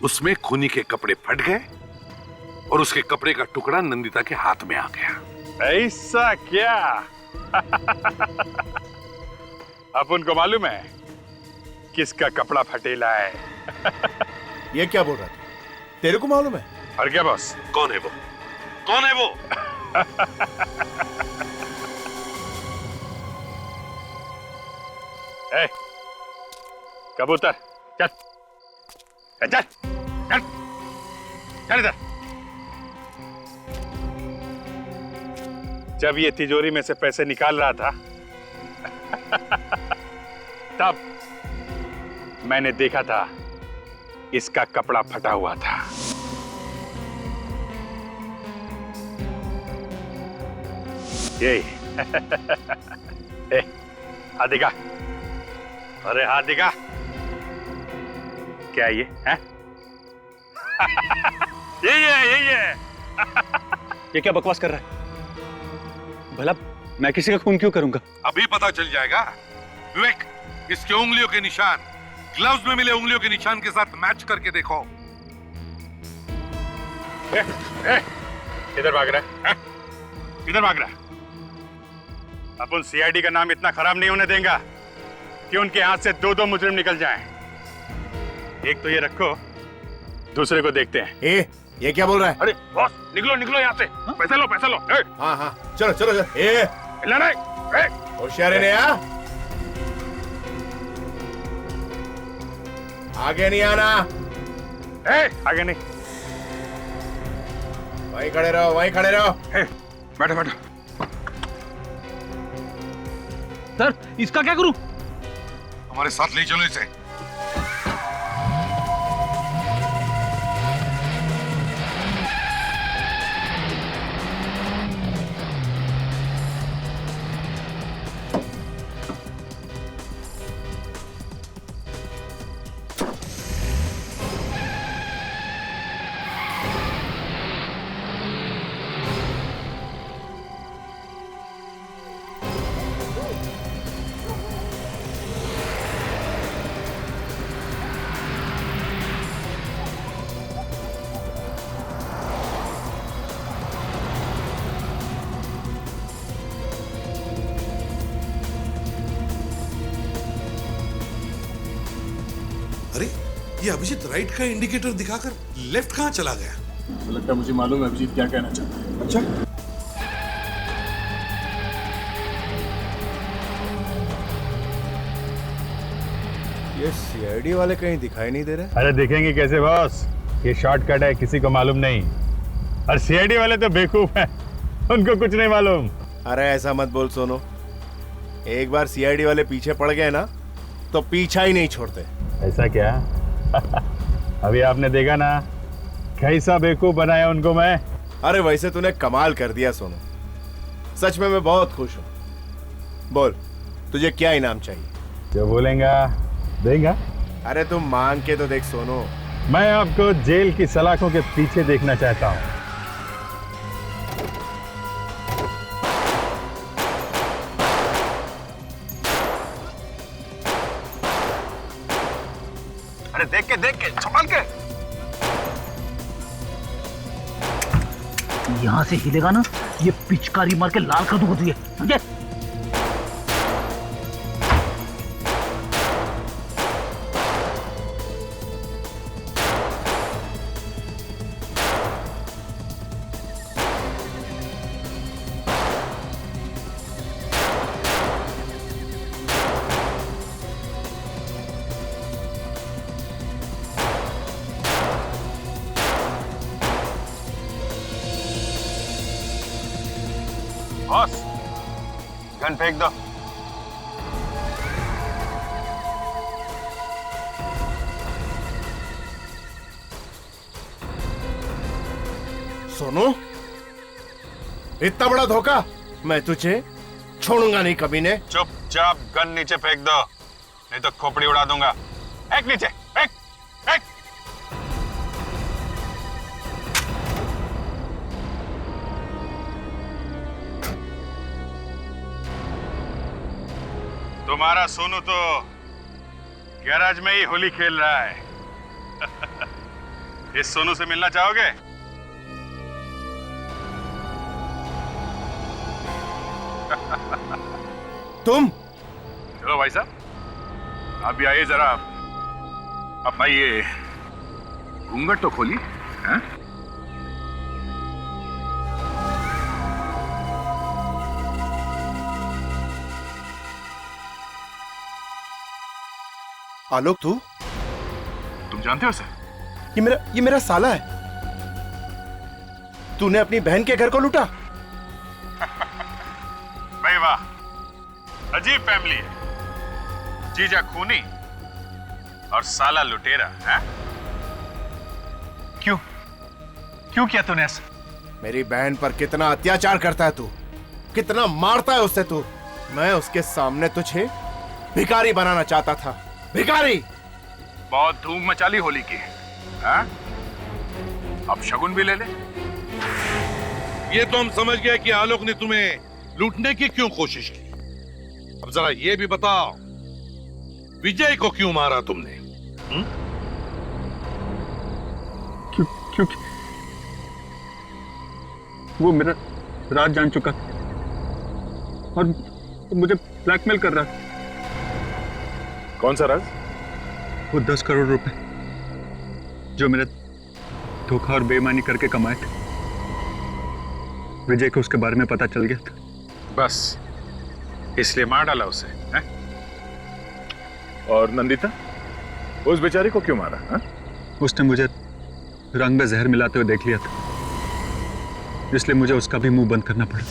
उसमें खूनी के कपड़े फट गए और उसके कपड़े का टुकड़ा नंदिता के हाथ में आ गया। ऐसा क्या? अब उनको मालूम है किसका कपड़ा फटेला है। ये क्या बोल रहा था? तेरे को मालूम है? और क्या बॉस? कौन है वो? कौन है वो? ए, कबूतर चल चल चल चल इधर। जब ये तिजोरी में से पैसे निकाल रहा था तब मैंने देखा था इसका कपड़ा फटा हुआ था। यही हाथ दिखा। अरे हाथ दिखा। क्या ये है? यही है। ये क्या बकवास कर रहा है? भला मैं किसी का खून क्यों करूंगा? अभी पता चल जाएगा। विवेक, इसके उंगलियों के निशान ग्लव्स में मिले उंगलियों के निशान के साथ मैच करके देखो। इधर भाग रहा है? इधर भाग रहा है? अपन सीआईडी का नाम इतना खराब नहीं होने देंगे कि उनके हाथ से दो दो मुजरिम निकल जाएं। एक तो ये रखो, दूसरे को देखते हैं। ये क्या बोल रहा है? अरे बॉस, निकलो यहाँ से। पैसा लो, पैसा लो। हाँ हाँ, चलो चलो होशियार ने आगे नहीं आना। आगे नहीं। वहीं खड़े रहो, वहीं खड़े रहो। बैठो बैठो। सर, इसका क्या करूं? हमारे साथ ले चलो इसे। अरे ये अभिजीत राइट का इंडिकेटर दिखाकर लेफ्ट कहाँ चला गया? लगता है मुझे मालूम है अभिजीत क्या कहना चाहता है। अच्छा, ये सीआईडी वाले कहीं दिखाई नहीं दे रहे। अरे देखेंगे कैसे बॉस? ये शॉर्टकट है, किसी को मालूम नहीं। और सीआईडी वाले तो बेवकूफ हैं, उनको कुछ नहीं मालूम। अरे ऐसा मत बोल सोनू, एक बार सीआईडी वाले पीछे पड़ गए ना तो पीछा ही नहीं छोड़ते। ऐसा क्या? अभी आपने देखा ना कैसा बेवकूफ बनाया उनको मैं। अरे वैसे तूने कमाल कर दिया सोनू, सच में मैं बहुत खुश हूँ। बोल तुझे क्या इनाम चाहिए? जो बोलेगा देगा। अरे तुम मांग के तो देख सोनू। मैं आपको जेल की सलाखों के पीछे देखना चाहता हूँ। अरे देख के संभाल के। यहाँ से हिलेगा ना, ये पिचकारी मार के लाल कर दूंगा तुझे, समझे? बॉस गन फेंक दो। सोनू इतना बड़ा धोखा, मैं तुझे छोड़ूंगा नहीं कभी ने। चुपचाप गन नीचे फेंक दो, नहीं तो खोपड़ी उड़ा दूंगा। फेंक नीचे, फेंक फेंक। तुम्हारा सोनू तो गैराज में ही होली खेल रहा है। इस सोनू से मिलना चाहोगे? तुम? चलो भाई साहब आप भी आइए जरा। अब भाई ये घूंघट तो खोली हैं? आलोक तुम जानते हो उसे? ये मेरा साला है। तूने अपनी बहन के घर को लूटा? भाई वाह, अजीब फैमिली है। जीजा खूनी और साला लुटेरा है? क्यों किया तूने ऐसा? मेरी बहन पर कितना अत्याचार करता है तू, कितना मारता है उससे तू। मैं उसके सामने तुझे भिखारी बनाना चाहता था, भिखारी। बहुत धूम मचा ली होली की, हाँ? अब शगुन भी ले ले। ये तो हम समझ गए कि आलोक ने तुम्हें लूटने की क्यों कोशिश की। अब जरा ये भी बताओ, विजय को क्यों मारा तुमने? क्योंकि वो मेरा राज जान चुका था और मुझे ब्लैकमेल कर रहा था। कौन सा राज? वो 10 करोड़ रुपए जो मेरा धोखा और बेईमानी करके कमाए थे। विजय को उसके बारे में पता चल गया था। बस इसलिए मार डाला उसे, हैं? और नंदिता, उस बेचारी को क्यों मारा? हा? उसने मुझे रंग में जहर मिलाते हुए देख लिया था, इसलिए मुझे उसका भी मुंह बंद करना पड़ा।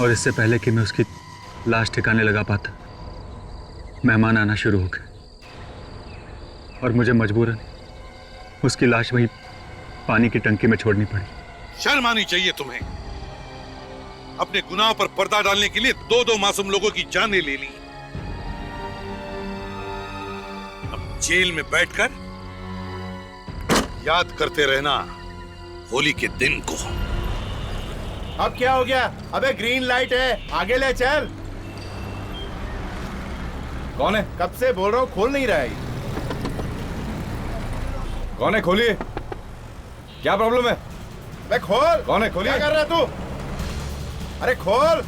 और इससे पहले कि मैं उसकी लाश ठिकाने लगा पाता, मेहमान आना शुरू हो गए और मुझे मजबूरन उसकी लाश वहीं पानी की टंकी में छोड़नी पड़ी। शर्म आनी चाहिए तुम्हें। अपने गुनाह पर पर्दा डालने के लिए 2-2 मासूम लोगों की जानें ले ली। अब जेल में बैठकर याद करते रहना होली के दिन को। अब क्या हो गया? अबे ग्रीन लाइट है, आगे ले चल। कौन है? कब से बोल रहा हूँ, खोल नहीं रहा है। कौन है? खोलिए। क्या प्रॉब्लम है? अबे खोल। कौन है? खोलिए। क्या कर रहा है तू? अरे खोल।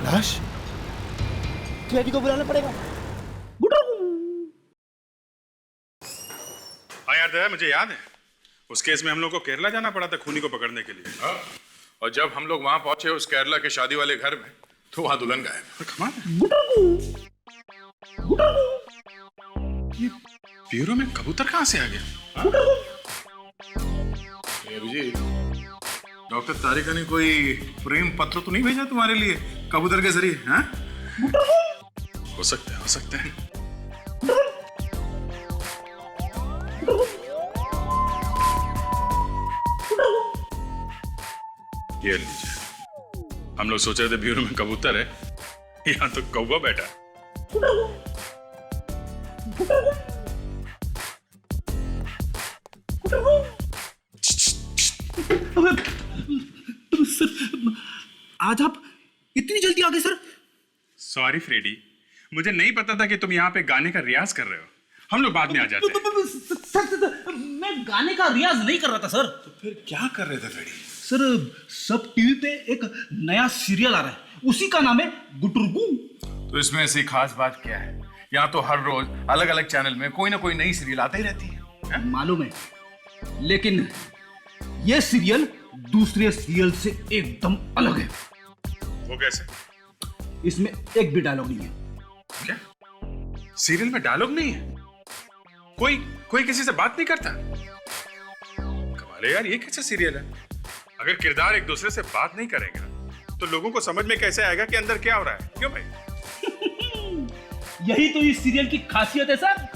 लाश? डैडी को बुलाना पड़ेगा। हाँ यार दया, मुझे याद है उस केस में हम लोग को केरला जाना पड़ा था खूनी को पकड़ने के लिए। और जब हम लोग वहां पहुंचे उस केरला के शादी वाले घर में, तो वहां दुल्हन गायब। कमाल है। ये ब्यूरो में कबूतर कहां से आ गया? अभिजीत, डॉक्टर तारिका ने कोई प्रेम पत्र तो नहीं भेजा तुम्हारे लिए कबूतर के जरिए? हाँ? हो सकता है, हो सकता है। ये लीजिए, हम लोग सोच रहे थे ब्यूरो में कबूतर है, यहाँ तो कौवा बैठा है। सर, आज आप इतनी जल्दी आ गए सर? सॉरी फ्रेडी, मुझे नहीं पता था कि तुम यहाँ पे गाने का रियाज कर रहे हो। हम लोग बाद में आ जाते हैं। सर, मैं गाने का रियाज नहीं कर रहा था सर। तो फिर क्या कर रहे थे फ्रेडी? सर, सब टीवी पे एक नया सीरियल आ रहा है, उसी का नाम है गुटुरगू। तो इसमें ऐसी खास बात क्या है? यहाँ तो हर रोज अलग अलग चैनल में कोई ना कोई नई सीरियल आती ही रहती है। मालूम है, लेकिन ये सीरियल दूसरे सीरियल से एकदम अलग है। वो कैसे? इसमें एक भी डायलॉग नहीं है। क्या? सीरियल में डायलॉग नहीं है? कोई किसी से बात नहीं करता? कमाल है यार, ये कैसा सीरियल है? अगर किरदार एक दूसरे से बात नहीं करेगा तो लोगों को समझ में कैसे आएगा कि अंदर क्या हो रहा है? क्यों भाई? यही तो इस सीरियल की खासियत है सर।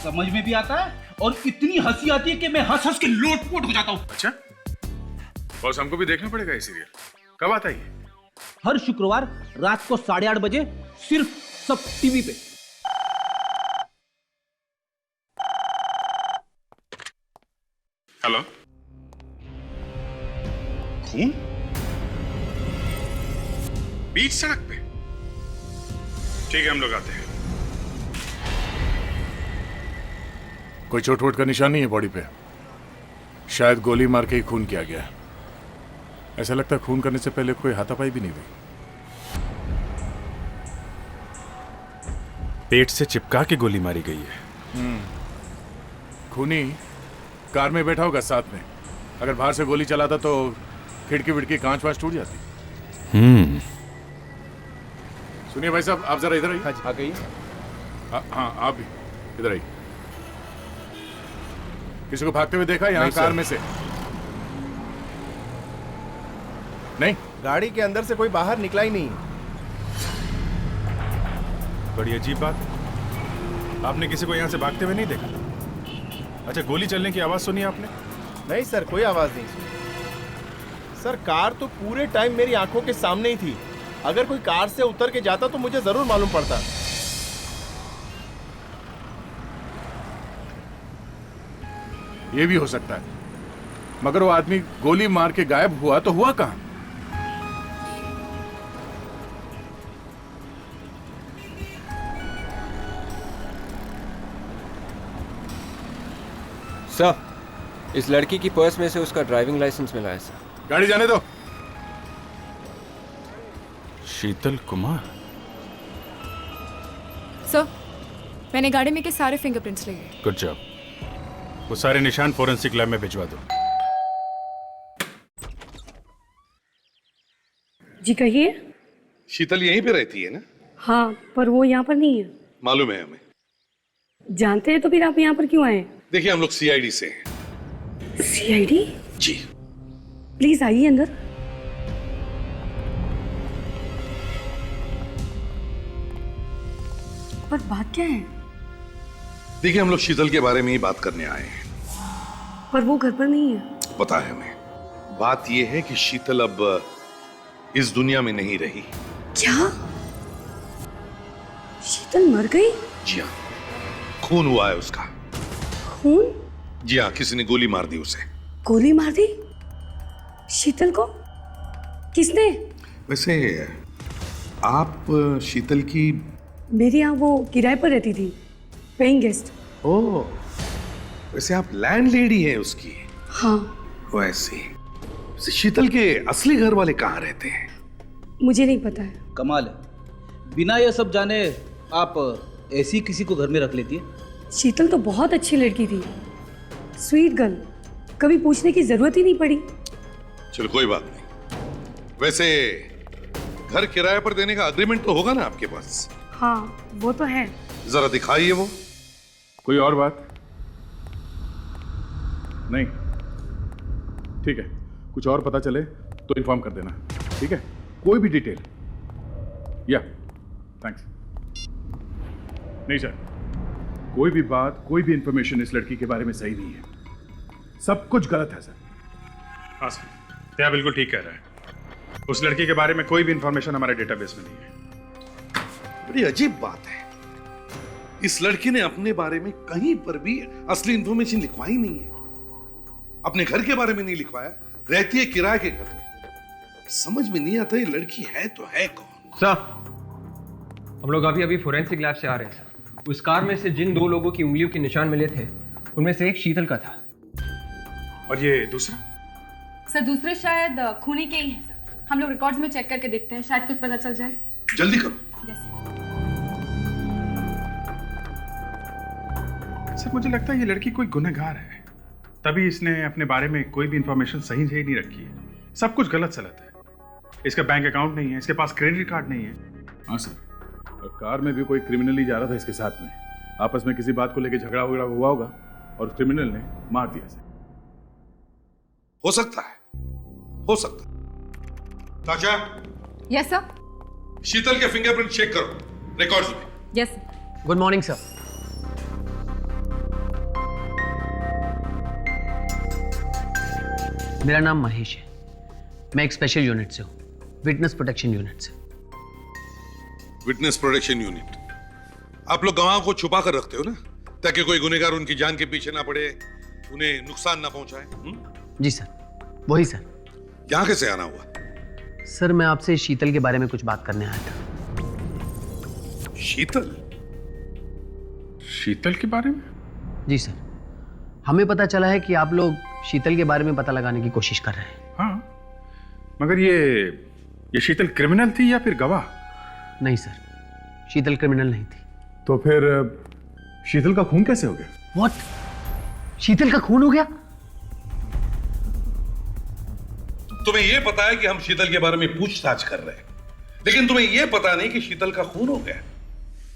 समझ में भी आता है और इतनी हंसी आती है कि मैं हंस हंस के लोटपोट हो जाता हूँ। अच्छा, बॉस हमको भी देखना पड़ेगा ये सीरियल। कब आता है ये? हर शुक्रवार रात को 8:30 बजे, सिर्फ सब टीवी पे। हेलो, खून बीच सड़क पे? ठीक है, हम लोग आते हैं। कोई चोट वोट का निशान नहीं है बॉडी पे? शायद गोली मार के ही खून किया गया। ऐसा लगता है खून करने से पहले कोई हाथापाई भी नहीं हुई। पेट से चिपका के गोली मारी गई है। खूनी कार में बैठा होगा साथ में। अगर बाहर से गोली चलाता तो खिड़की विड़की कांच वांच टूट जाती। सुनिए भाई साहब, आप जरा इधर आइए। आ गई। हाँ, आप भी इधर आइए। किसी को भागते हुए देखा यहाँ कार में से? नहीं, गाड़ी के अंदर से कोई बाहर निकला ही नहीं। बड़ी अजीब बात, आपने किसी को यहाँ से भागते हुए नहीं देखा? अच्छा, गोली चलने की आवाज सुनी आपने? नहीं सर, कोई आवाज नहीं सुनी। सर, कार तो पूरे टाइम मेरी आंखों के सामने ही थी। अगर कोई कार से उतर के जाता तो मुझे जरूर मालूम पड़ता। ये भी हो सकता है, मगर वो आदमी गोली मार के गायब हुआ तो हुआ कहां? सर, इस लड़की की पर्स में से उसका ड्राइविंग लाइसेंस मिला है सर। गाड़ी जाने दो। शीतल कुमार। सर, मैंने गाड़ी में के सारे फिंगरप्रिंट्स लिए। Good job. वो सारे निशान फोरेंसिक लैब में भिजवा दो। जी कहिए। शीतल यहीं पे रहती है ना? हाँ, पर वो यहाँ पर नहीं है। मालूम है हमें। जानते हैं तो फिर आप यहाँ पर क्यों आए? देखिए, हम लोग सीआईडी से हैं। सीआईडी? जी। प्लीज आइए अंदर। पर बात क्या है? देखिए, हम लोग शीतल के बारे में ही बात करने आए हैं। पर वो घर पर नहीं है। पता है हमें। बात यह है कि शीतल अब इस दुनिया में नहीं रही। क्या? शीतल मर गई? जी हाँ, खून हुआ है उसका। खून? जी हाँ, किसी ने गोली मार दी उसे। गोली मार दी? शीतल को? किसने? वैसे आप शीतल की? मेरे यहाँ वो किराए पर रहती थी, पेइंग गेस्ट। ओह, वैसे आप लैंडलेडी हैं उसकी? हाँ। वैसे शीतल के असली घर वाले कहाँ रहते हैं? मुझे नहीं पता है। कमाल है, बिना ये सब जाने आप ऐसी किसी को घर में रख लेती है। शीतल तो बहुत अच्छी लड़की थी, स्वीट गर्ल, कभी पूछने की जरूरत ही नहीं पड़ी। चलो कोई बात नहीं, वैसे घर किराए पर देने का एग्रीमेंट तो होगा ना आपके पास? हाँ वो तो है। जरा दिखाइए वो। कोई और बात? नहीं? ठीक है, कुछ और पता चले तो इन्फॉर्म कर देना, ठीक है? कोई भी डिटेल। या थैंक्स। नहीं सर, कोई भी बात, कोई भी इंफॉर्मेशन इस लड़की के बारे में सही नहीं है। सब कुछ गलत है सर। हाँ सर, क्या बिल्कुल ठीक कह रहा है। उस लड़की के बारे में कोई भी इंफॉर्मेशन हमारे डेटाबेस में नहीं है। बड़ी अजीब बात है, इस लड़की ने अपने बारे में कहीं पर भी असली इंफॉर्मेशन लिखवाई नहीं है। अपने घर के बारे में नहीं लिखवाया, रहती है किराए के घर में। समझ में नहीं आता ये लड़की है तो है कौन? सर, हम लोग अभी फोरेंसिक लैब से आ रहे हैं सर। उस कार में से जिन 2 लोगों की उंगलियों के निशान मिले थे, उनमें से एक शीतल का था। और ये दूसरा? सर दूसरे शायद खूनी के ही हैं सर। हम लोग रिकॉर्ड्स में चेक करके देखते हैं, शायद कुछ पता चल जाए। जल्दी करो। सर मुझे लगता है ये लड़की कोई गुनहगार है, तभी इसने अपने बारे में कोई भी इंफॉर्मेशन सही से नहीं रखी है। सब कुछ गलत सलत है। इसका बैंक अकाउंट नहीं है, इसके पास क्रेडिट कार्ड नहीं है। हाँ सर, और कार में भी कोई क्रिमिनल ही जा रहा था इसके साथ में। आपस में किसी बात को लेकर झगड़ा वगड़ा हुआ होगा और क्रिमिनल ने मार दिया सर। हो सकता है, हो सकता है। ताजा, यस सर। शीतल के फिंगरप्रिंट चेक करो रिकॉर्ड्स में। यस। Good morning sir. मेरा नाम महेश है। मैं एक स्पेशल यूनिट से हूँ, विटनेस प्रोटेक्शन यूनिट से। Witness protection unit. आप लोग गवाह को छुपा कर रखते हो ना, ताकि कोई गुनहगार उनकी जान के पीछे ना पड़े, उन्हें नुकसान ना पहुंचाए। जी सर, वही सर। यहाँ कैसे आना हुआ? सर मैं आपसे शीतल के बारे में कुछ बात करने आया था। शीतल? शीतल के बारे में? जी सर, हमें पता चला है कि आप लोग शीतल के बारे में पता लगाने की कोशिश कर रहे हैं। हाँ, मगर ये शीतल क्रिमिनल थी या फिर गवाह? नहीं सर, शीतल क्रिमिनल नहीं थी। तो फिर शीतल का खून कैसे हो गया? व्हाट? शीतल का खून हो गया? तुम्हें यह पता है कि हम शीतल के बारे में पूछताछ कर रहे हैं, लेकिन तुम्हें यह पता नहीं कि शीतल का खून हो गया।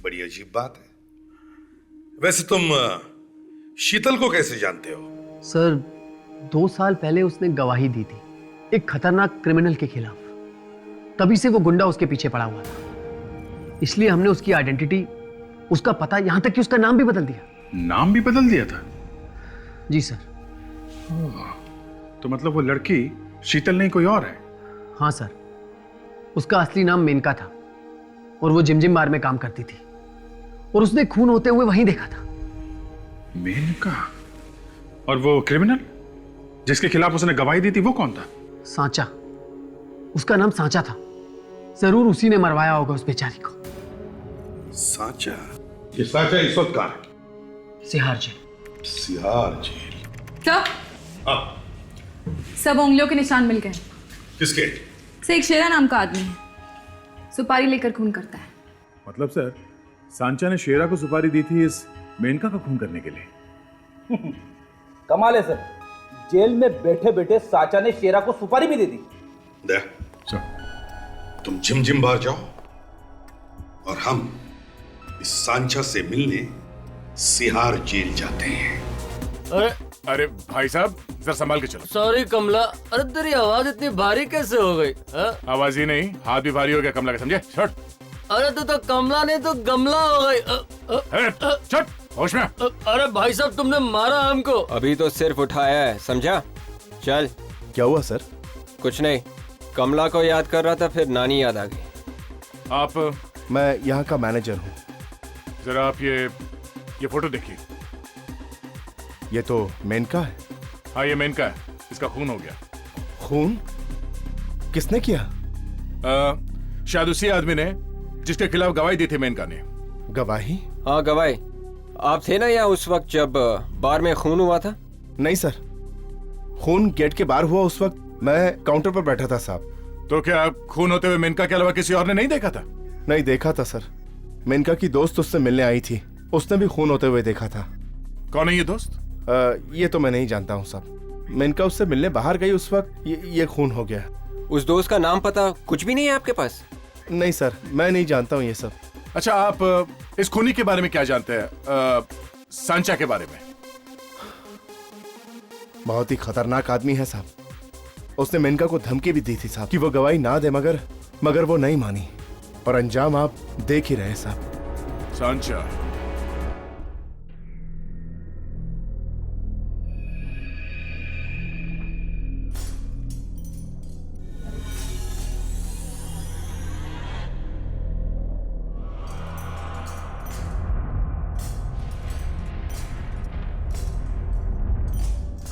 बड़ी अजीब बात है। वैसे तुम शीतल को कैसे जानते हो? सर 2 साल पहले उसने गवाही दी थी एक खतरनाक क्रिमिनल के खिलाफ, तभी से वो गुंडा उसके पीछे पड़ा हुआ था। इसलिए हमने उसकी आइडेंटिटी, उसका पता, यहां तक कि उसका नाम भी बदल दिया। नाम भी बदल दिया था? जी सर। तो मतलब वो लड़की शीतल नहीं कोई और है? हाँ सर, उसका असली नाम मेनका था और वो जिमजिम बार में काम करती थी और उसने खून होते हुए वहीं देखा था। मेनका? और वो क्रिमिनल जिसके खिलाफ उसने गवाही दी थी वो कौन था? सांचा, उसका नाम सांचा था। जरूर उसी ने मरवाया होगा उस बेचारी को। सांचा? ये सांचा इस वक्त कहाँ है? सिहार जेल। सिहार जेल? सर, हाँ। सब उंगलियों के निशान मिल गए। किसके? से एक शेरा नाम का आदमी है, सुपारी लेकर खून करता है। मतलब सर सांचा ने शेरा को सुपारी दी थी इस मेनका का खून करने के लिए? कमाल है सर, जेल में बैठे बैठे सांचा ने शेरा को सुपारी भी दे दी। दे, तुम जिम बार जाओ और हम इस सांचा से मिलने सिहार जेल जाते हैं। अरे भाई साहब जरा संभाल के चलो। सॉरी कमला, अरे तेरी आवाज इतनी भारी कैसे हो गई? आवाज ही नहीं, हाथ भी भारी हो गया कमला का, समझे? छोड़। अरे तू तो कमला नहीं तो गमला हो गई। छोड़, होश में। अरे भाई साहब तुमने मारा हमको। अभी तो सिर्फ उठाया है, समझा? चल। क्या हुआ सर? कुछ नहीं, कमला को याद कर रहा था, फिर नानी याद आ गई। आप? मैं यहाँ का मैनेजर हूँ। जरा आप ये फोटो देखिए। ये तो मेनका है। हाँ ये मेनका है, इसका खून हो गया। खून? किसने किया? शायद उसी आदमी ने जिसके खिलाफ गवाही दी थी मेनका ने। गवाही? हाँ गवाही। आप थे ना यहाँ उस वक्त जब बार में खून हुआ था? नहीं सर, खून गेट के बाहर हुआ उस वक्त मैं काउंटर पर बैठा था साहब। तो क्या खून होते हुए मेनका के अलावा किसी और ने नहीं देखा था? नहीं देखा था सर, मेनका की दोस्त उससे मिलने आई थी, उसने भी खून होते हुए देखा था। कौन है ये दोस्त? ये तो मैं नहीं जानता हूँ साहब, मेनका उससे मिलने बाहर गई उस वक्त ये खून हो गया। उस दोस्त का नाम पता कुछ भी नहीं है आपके पास? नहीं सर, मैं नहीं जानता हूँ ये सब। अच्छा, आप इस खूनी के बारे में क्या जानते हैं? सांचा के बारे में? बहुत ही खतरनाक आदमी है साहब। उसने मेनका को धमकी भी दी थी साहब कि वो गवाही ना दे, मगर वो नहीं मानी और अंजाम आप देख ही रहे साहब। सांचा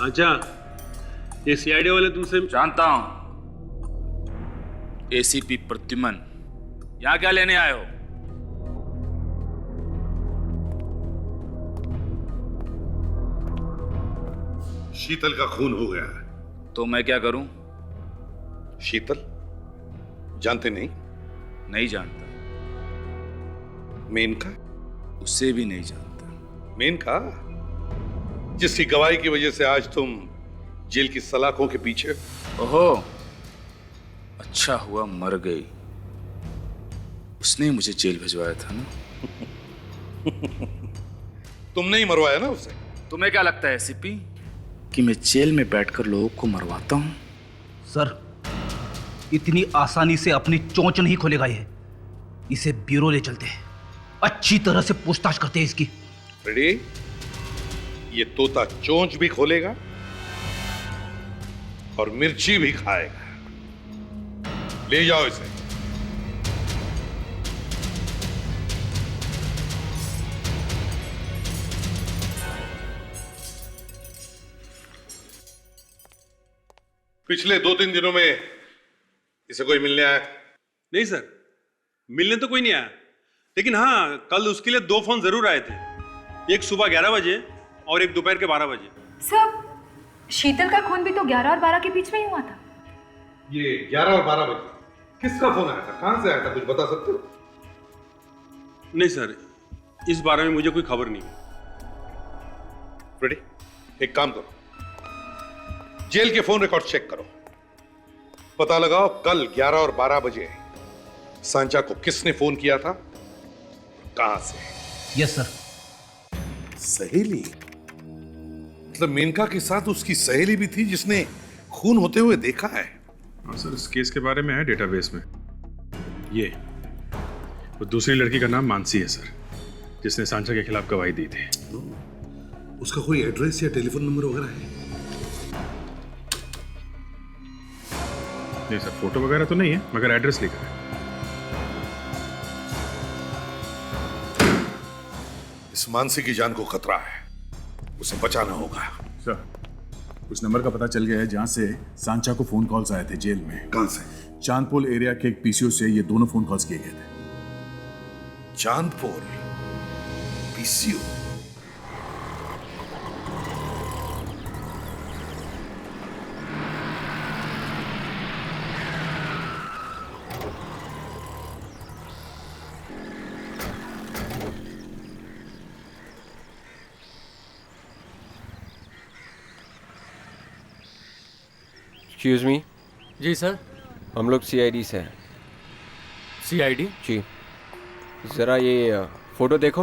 अच्छा, ये सीआईडी वाले तुमसे जानता हूं। एसीपी प्रद्युमन, यहां क्या लेने आए हो? शीतल का खून हो गया है। तो मैं क्या करूं? शीतल जानते नहीं? नहीं जानता। मेनका? उसे भी नहीं जानता। मेनका जिसकी गवाही की वजह से आज तुम जेल की सलाखों के पीछे। ओहो, अच्छा हुआ मर गई। उसने मुझे जेल भिजवाया था ना। तुमने ही मरवाया ना उसे। तुम्हें क्या लगता है एसीपी कि मैं जेल में बैठकर लोगों को मरवाता हूं? सर, इतनी आसानी से अपनी चोंच नहीं खोलेगा ये। इसे ब्यूरो ले चलते हैं, अच्छी तरह से पूछताछ करते हैं इसकी। रेडी? ये तोता चोंच भी खोलेगा और मिर्ची भी खाएगा। ले जाओ इसे। पिछले 2-3 दिनों में इसे कोई मिलने आया? नहीं सर, मिलने तो कोई नहीं आया, लेकिन हाँ, कल उसके लिए 2 फोन जरूर आए थे। एक सुबह 11 बजे और एक दोपहर के 12 बजे। सर, शीतल का खून भी तो 11 और 12 के बीच में ही हुआ था। ये 11 और 12 बजे किसका फोन आया था? कहां से आया था? कुछ बता सकते हो? नहीं सर, इस बारे में मुझे कोई खबर नहीं है। रेडी? एक काम करो, जेल के फोन रिकॉर्ड चेक करो, पता लगाओ कल 11 और 12 बजे सांचा को किसने फोन किया था, कहां से। Yes sir. सहेली? मतलब मेनका के साथ उसकी सहेली भी थी जिसने खून होते हुए देखा है? हाँ सर, इस केस के बारे में है डेटाबेस में। ये वो दूसरी लड़की का नाम मानसी है सर, जिसने सांचा के खिलाफ गवाही दी थी। उसका कोई एड्रेस या टेलीफोन नंबर वगैरह है? नहीं सर, फोटो वगैरह तो नहीं है, मगर एड्रेस लिखा है। इस मानसी की जान को खतरा है, उसे बचाना होगा। सर, उस नंबर का पता चल गया है जहां से सांचा को फोन कॉल्स आए थे जेल में। कहां से? चांदपोल एरिया के एक पीसीओ से ये दोनों फोन कॉल्स किए गए थे। चांदपोल पीसीओ? Excuse me. जी सर। हम लोग सीआईडी से हैं। सीआईडी? जी। जरा ये फोटो देखो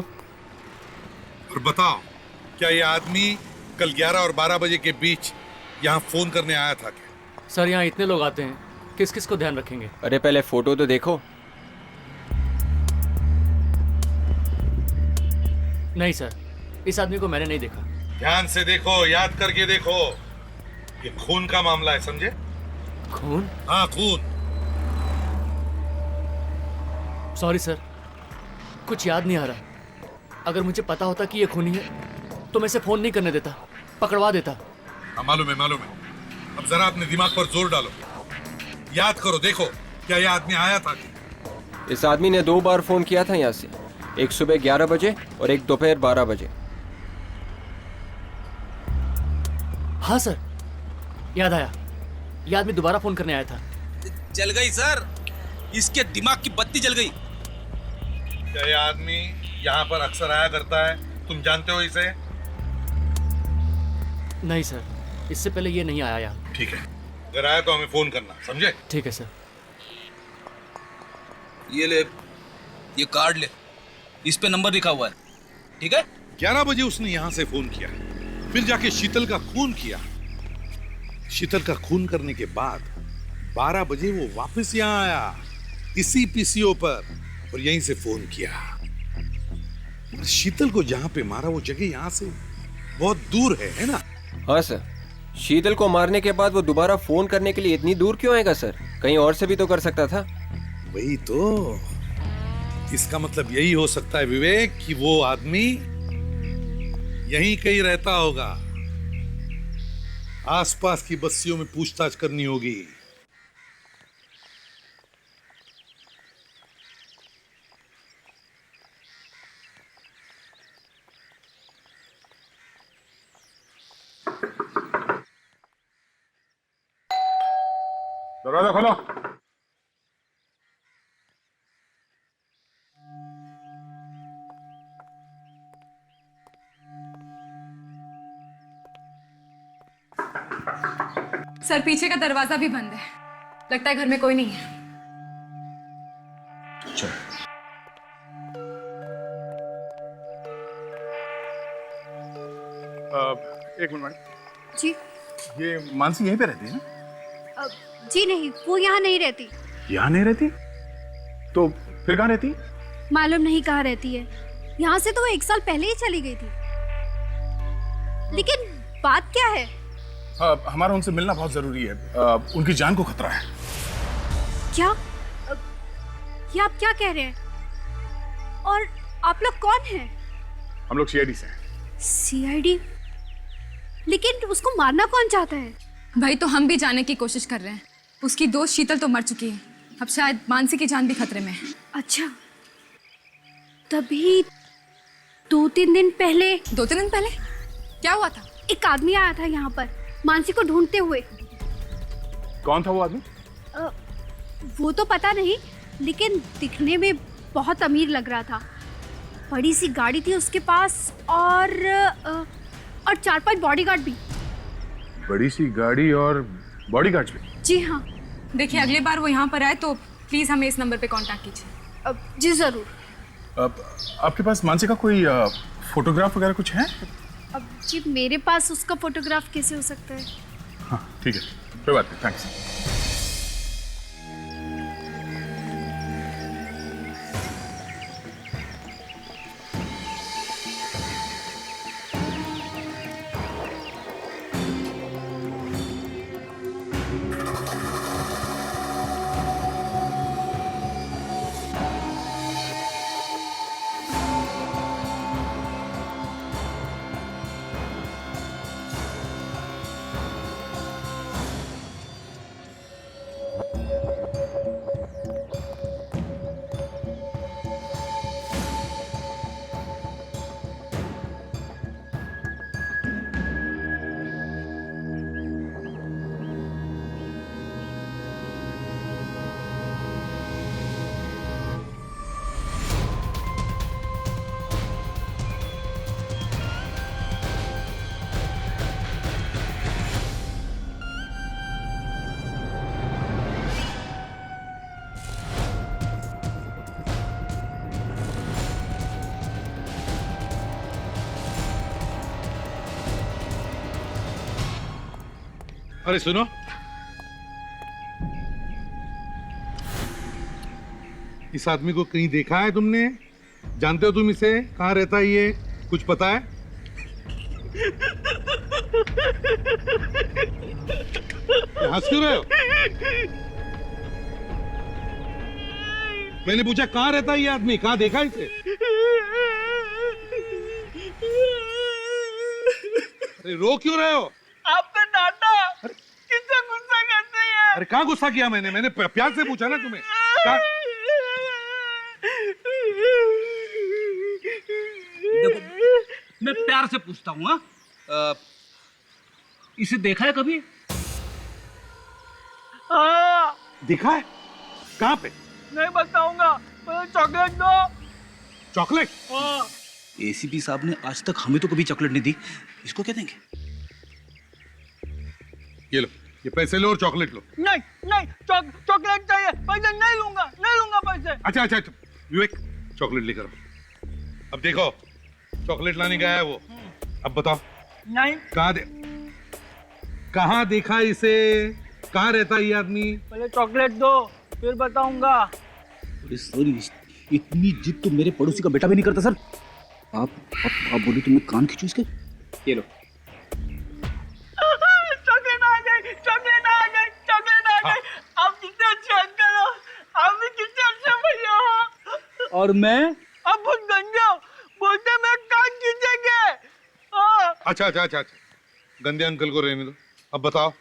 और बताओ, क्या ये आदमी कल 11 और 12 बजे के बीच यहाँ फोन करने आया था क्या? सर, यहाँ इतने लोग आते हैं, किस किस को ध्यान रखेंगे? अरे पहले फोटो तो देखो। नहीं सर, इस आदमी को मैंने नहीं देखा। ध्यान से देखो, याद करके देखो, ये खून का मामला है, समझे? खून? हाँ, खून। सॉरी सर, कुछ याद नहीं आ रहा। अगर मुझे पता होता कि ये खूनी है तो मैं इसे फोन नहीं करने देता, पकड़वा देता। हाँ, मालूम है, मालूम है। अब जरा अपने दिमाग पर जोर डालो, याद करो, देखो क्या ये आदमी आया था? इस आदमी ने 2 बार फोन किया था यहाँ से, एक सुबह 11 बजे और एक दोपहर 12 बजे। हाँ सर, याद आया, ये आदमी दोबारा फोन करने आया था। जल गई सर, इसके दिमाग की बत्ती जल गई। क्या ये आदमी यहाँ पर अक्सर आया करता है? तुम जानते हो इसे? नहीं सर, इससे पहले ये नहीं आया यहाँ। ठीक है, अगर आया तो हमें फोन करना, समझे? ठीक है सर। ये ले, ये कार्ड ले, इस पे नंबर लिखा हुआ है, ठीक है? 11 बजे उसने यहां से फोन किया, फिर जाके शीतल का खून किया। शीतल का खून करने के बाद 12 बजे वो वापस यहाँ आया इसी पीसीओ पर और यहीं से फोन किया। और शीतल को जहां पे मारा वो जगह यहाँ से बहुत दूर है ना? हाँ सर। शीतल को मारने के बाद वो दोबारा फोन करने के लिए इतनी दूर क्यों आएगा सर? कहीं और से भी तो कर सकता था। वही तो, इसका मतलब यही हो सकता है विवेक कि वो आदमी यहीं कहीं रहता होगा। आसपास की बस्तियों में पूछताछ करनी होगी। दरवाजा खोलो। सर पीछे का दरवाजा भी बंद है, लगता है घर में कोई नहीं है। एक मिनट। जी ये मानसी यहीं पे रहती है ना? जी नहीं, वो यहाँ नहीं रहती। यहाँ नहीं रहती? तो फिर कहाँ रहती? मालूम नहीं कहाँ रहती है। यहाँ से तो वो 1 साल पहले ही चली गई थी। लेकिन बात क्या है? हमारा उनसे मिलना बहुत जरूरी है। उनकी जान को खतरा है। क्या? ये आप क्या कह रहे हैं? और आप लोग कौन हैं? हम लोग सीआईडी से हैं। सीआईडी? लेकिन उसको मारना कौन चाहता है? भाई तो हम भी जाने की कोशिश कर रहे हैं। उसकी दोस्त शीतल तो मर चुकी है, अब शायद मानसी की जान भी खतरे में है। अच्छा, तभी 2-3 दिन पहले। 2-3 दिन पहले क्या हुआ था? एक आदमी आया था यहाँ पर मानसी को ढूंढते हुए। कौन था वो आदमी? वो तो पता नहीं, लेकिन दिखने में बहुत अमीर लग रहा था। बड़ी सी गाड़ी थी उसके पास और 4-5 बॉडीगार्ड भी। बड़ी सी गाड़ी और बॉडीगार्ड भी? जी हाँ। देखिए अगली बार वो यहाँ पर आए तो प्लीज हमें इस नंबर पे कांटेक्ट कीजिए। जी जरूर। आपके पास मानसी का कोई फोटोग्राफ वगैरह कुछ है? अब जी मेरे पास उसका फोटोग्राफ कैसे हो सकता है? हाँ ठीक है, कोई बात नहीं, थैंक्स। अरे सुनो, इस आदमी को कहीं देखा है तुमने? जानते हो तुम इसे? कहाँ रहता है ये? कुछ पता है? हंस क्यों रहे हो? मैंने पूछा कहाँ रहता है ये आदमी? कहाँ देखा इसे? अरे रो क्यों रहे हो? आपने डांटा, कितना गुस्सा करते हैं? अरे कहाँ गुस्सा किया मैंने? मैंने प्यार से पूछा ना तुम्हें। देखो, मैं प्यार से पूछता हूँ। इसे देखा है कभी? हाँ। देखा है? कहाँ पे? नहीं बताऊंगा, मुझे चॉकलेट दो। चॉकलेट? हाँ। एसीपी साहब ने आज तक हमें तो कभी चॉकलेट नहीं दी, इसको क्या देंगे? ये लो, ये पैसे लो और चॉकलेट लो। नहीं नहीं, चॉकलेट चाहिए, पैसे नहीं लूंगा पैसे। अच्छा अच्छा अच्छा, विवेक चॉकलेट लेकर आओ। अब देखो चॉकलेट लाने गया है वो, अब बताओ नहीं, कहाँ देखा इसे, कहाँ रहता है ये आदमी? पहले चॉकलेट दो फिर बताऊंगा। अरे सर, इतनी जिद तो मेरे पड़ोसी का बेटा भी नहीं करता सर। आप बोलो तो मैं कान खींचू इसके। ये लो। चॉकलेट आ गई, चॉकलेट आ गई, चॉकलेट आ गई। आप कितने अच्छे अंकल हो, आप भी कितने अच्छे भैया हो। और मैं अब बहुत गंदे हो, बोलते मैं कान खींचेंगे। अच्छा अच्छा अच्छा अच्छा, गंदे अंकल को रहने दो। अब बताओ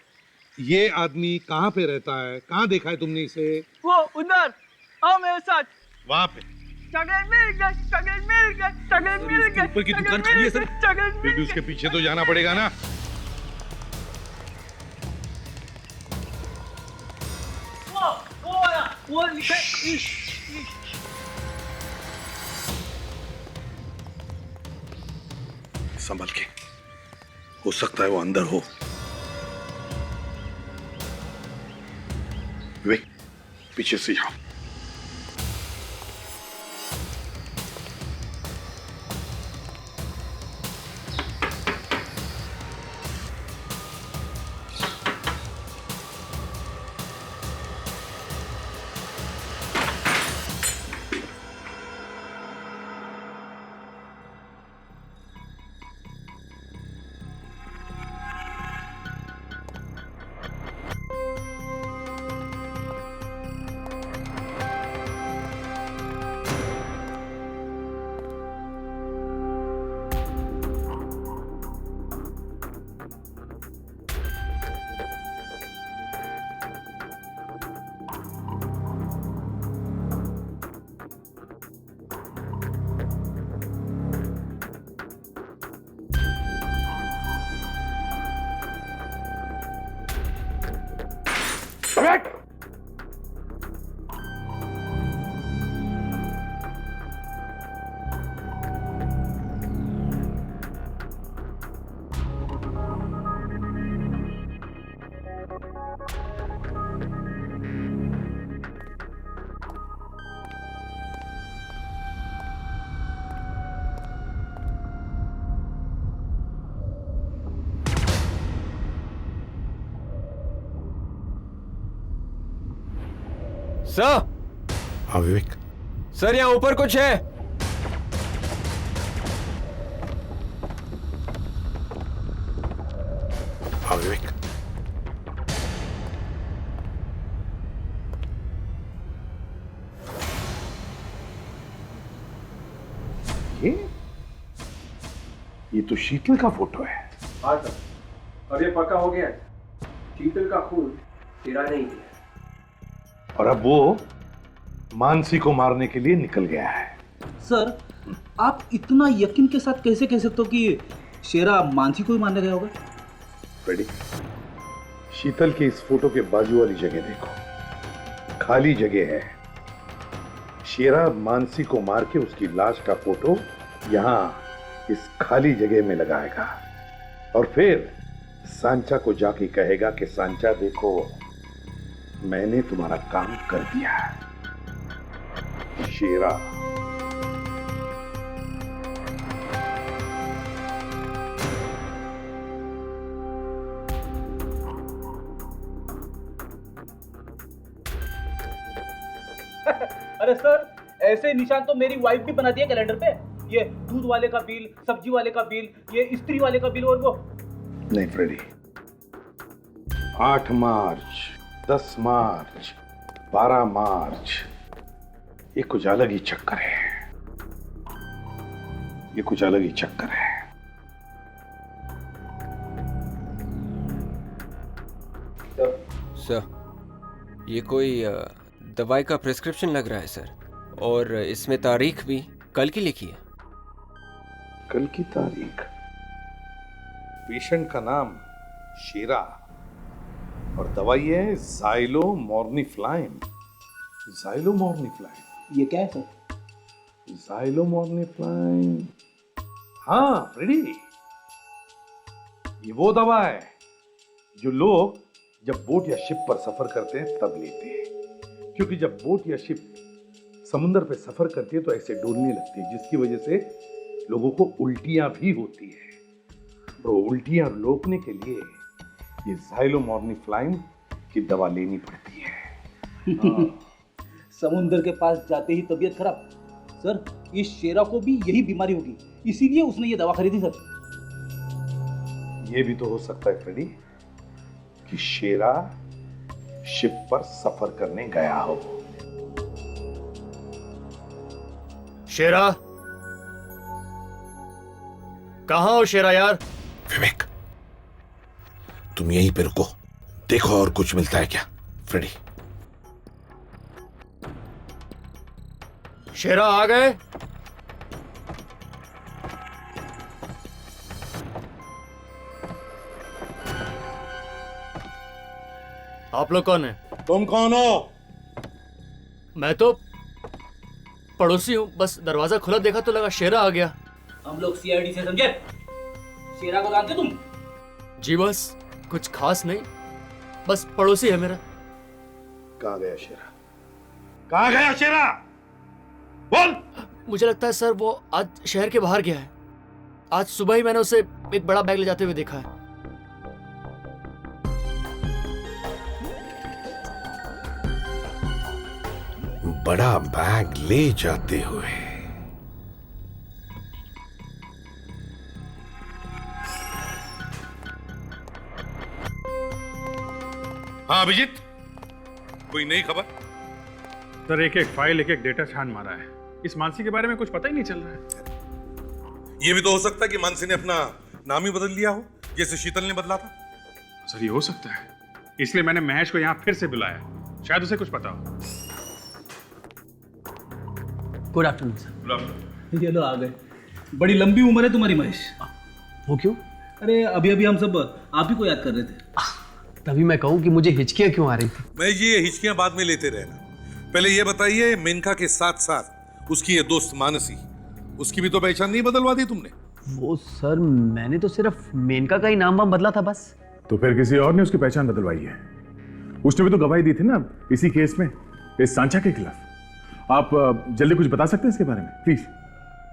ये आदमी कहाँ पे रहता है, कहाँ देखा है तुमने इसे? वो उधर, आओ मेरे साथ। वहाँ पे चॉकलेट मिल गई, चॉकलेट मिल गई, चॉकलेट मिल गई। ऊपर की दुकान खाली है सर, फिर भी उसके पीछे तो जाना पड़ेगा ना। वो आया, वो संभल के, हो सकता है वो अंदर हो। विवेक पीछे से जाओ। सर। हाँ विवेक। सर यहाँ ऊपर कुछ है। हाँ विवेक। ये तो शीतल का फोटो है। हाँ सर, अब ये पक्का हो गया, शीतल का खून तेरा नहीं है। और अब वो मानसी को मारने के लिए निकल गया है। सर, आप इतना यकीन के साथ कैसे कह सकते हो कि शेरा मानसी को ही मारने गया होगा? रेडी? शीतल के इस फोटो के बाजू वाली जगह देखो, खाली जगह है। शेरा मानसी को मार के उसकी लाश का फोटो यहां इस खाली जगह में लगाएगा और फिर सांचा को जाके कहेगा कि सांचा देखो, मैंने तुम्हारा काम कर दिया। शेरा अरे सर, ऐसे निशान तो मेरी वाइफ भी बनाती है कैलेंडर पे। ये दूध वाले का बिल, सब्जी वाले का बिल, ये इस्त्री वाले का बिल और वो। नहीं फ्रेडी, 8 मार्च, 10 मार्च, 12 मार्च, ये कुछ अलग ही चक्कर है। ये कुछ अलग ही चक्कर है। सर, ये कोई दवाई का प्रिस्क्रिप्शन लग रहा है सर, और इसमें तारीख भी कल की लिखी है। कल की तारीख? पेशेंट का नाम शेरा और दवाई है ज़ाइलोमॉर्निफ्लाइन। ज़ाइलोमॉर्निफ्लाइन ये क्या है सर? ज़ाइलोमॉर्निफ्लाइन, हाँ रेडी, ये वो दवा है जो लोग जब बोट या शिप पर सफर करते हैं तब लेते हैं, क्योंकि जब बोट या शिप समुद्र पे सफर करती है तो ऐसे डोलने लगती है, जिसकी वजह से लोगों को उल्टियां भी होती है। तो उल्टियां रोकने के लिए ये ज़ाइलोमॉर्निफ्लाइन की दवा लेनी पड़ती है। समुंदर के पास जाते ही तबीयत खराब। सर, इस शेरा को भी यही बीमारी होगी, इसीलिए उसने ये दवा खरीदी सर। ये भी तो हो सकता है फ्रेडी कि शेरा शिप पर सफर करने गया हो। शेरा, कहां हो शेरा यार? विवेक, तुम यहीं पे रुको, देखो और कुछ मिलता है क्या। फ्रेडी, शेरा आ गए? आप लोग कौन है? तुम कौन हो? मैं तो पड़ोसी हूँ, बस दरवाजा खुला देखा तो लगा शेरा आ गया। हम लोग सीआईडी से समझे। शेरा को जानते तुम? जी बस कुछ खास नहीं, बस पड़ोसी है मेरा। कहाँ गया शेरा? कहाँ गया शेरा? बोल। मुझे लगता है सर वो आज शहर के बाहर गया है। आज सुबह ही मैंने उसे एक बड़ा बैग ले जाते हुए देखा है। बड़ा बैग ले जाते हुए? हाँ अभिजीत, कोई नई खबर? सर, एक फाइल एक डेटा छान मारा है। इस मानसी के बारे में कुछ पता ही नहीं चल रहा है। ये भी तो हो सकता है कि मानसी ने अपना नाम ही बदल लिया हो, जैसे शीतल ने बदला था। सर, ये हो सकता है, इसलिए मैंने महेश को यहाँ फिर से बुलाया, शायद उसे कुछ पता हो। Good afternoon sir. Good afternoon. ये लो आ गए। बड़ी लंबी उम्र है तुम्हारी महेश। वो क्यों? अरे अभी अभी हम सब आप ही को याद कर रहे थे। तभी मैं कहूँ कि मुझे हिचकियाँ क्यों आ रही थी। मैं ये हिचकियां बाद में लेते रहना, पहले ये बताइए मेनका के साथ साथ उसकी ये दोस्त मानसी, उसकी भी तो पहचान नहीं बदलवा दी तुमने? वो सर, मैंने तो सिर्फ मेनका का ही नाम वाम बदला था बस। तो फिर किसी और ने उसकी पहचान बदलवाई है? उसने भी तो गवाही दी थी ना इसी केस में, इस सांचा के खिलाफ। आप जल्दी कुछ बता सकते हैं इसके बारे में प्लीज?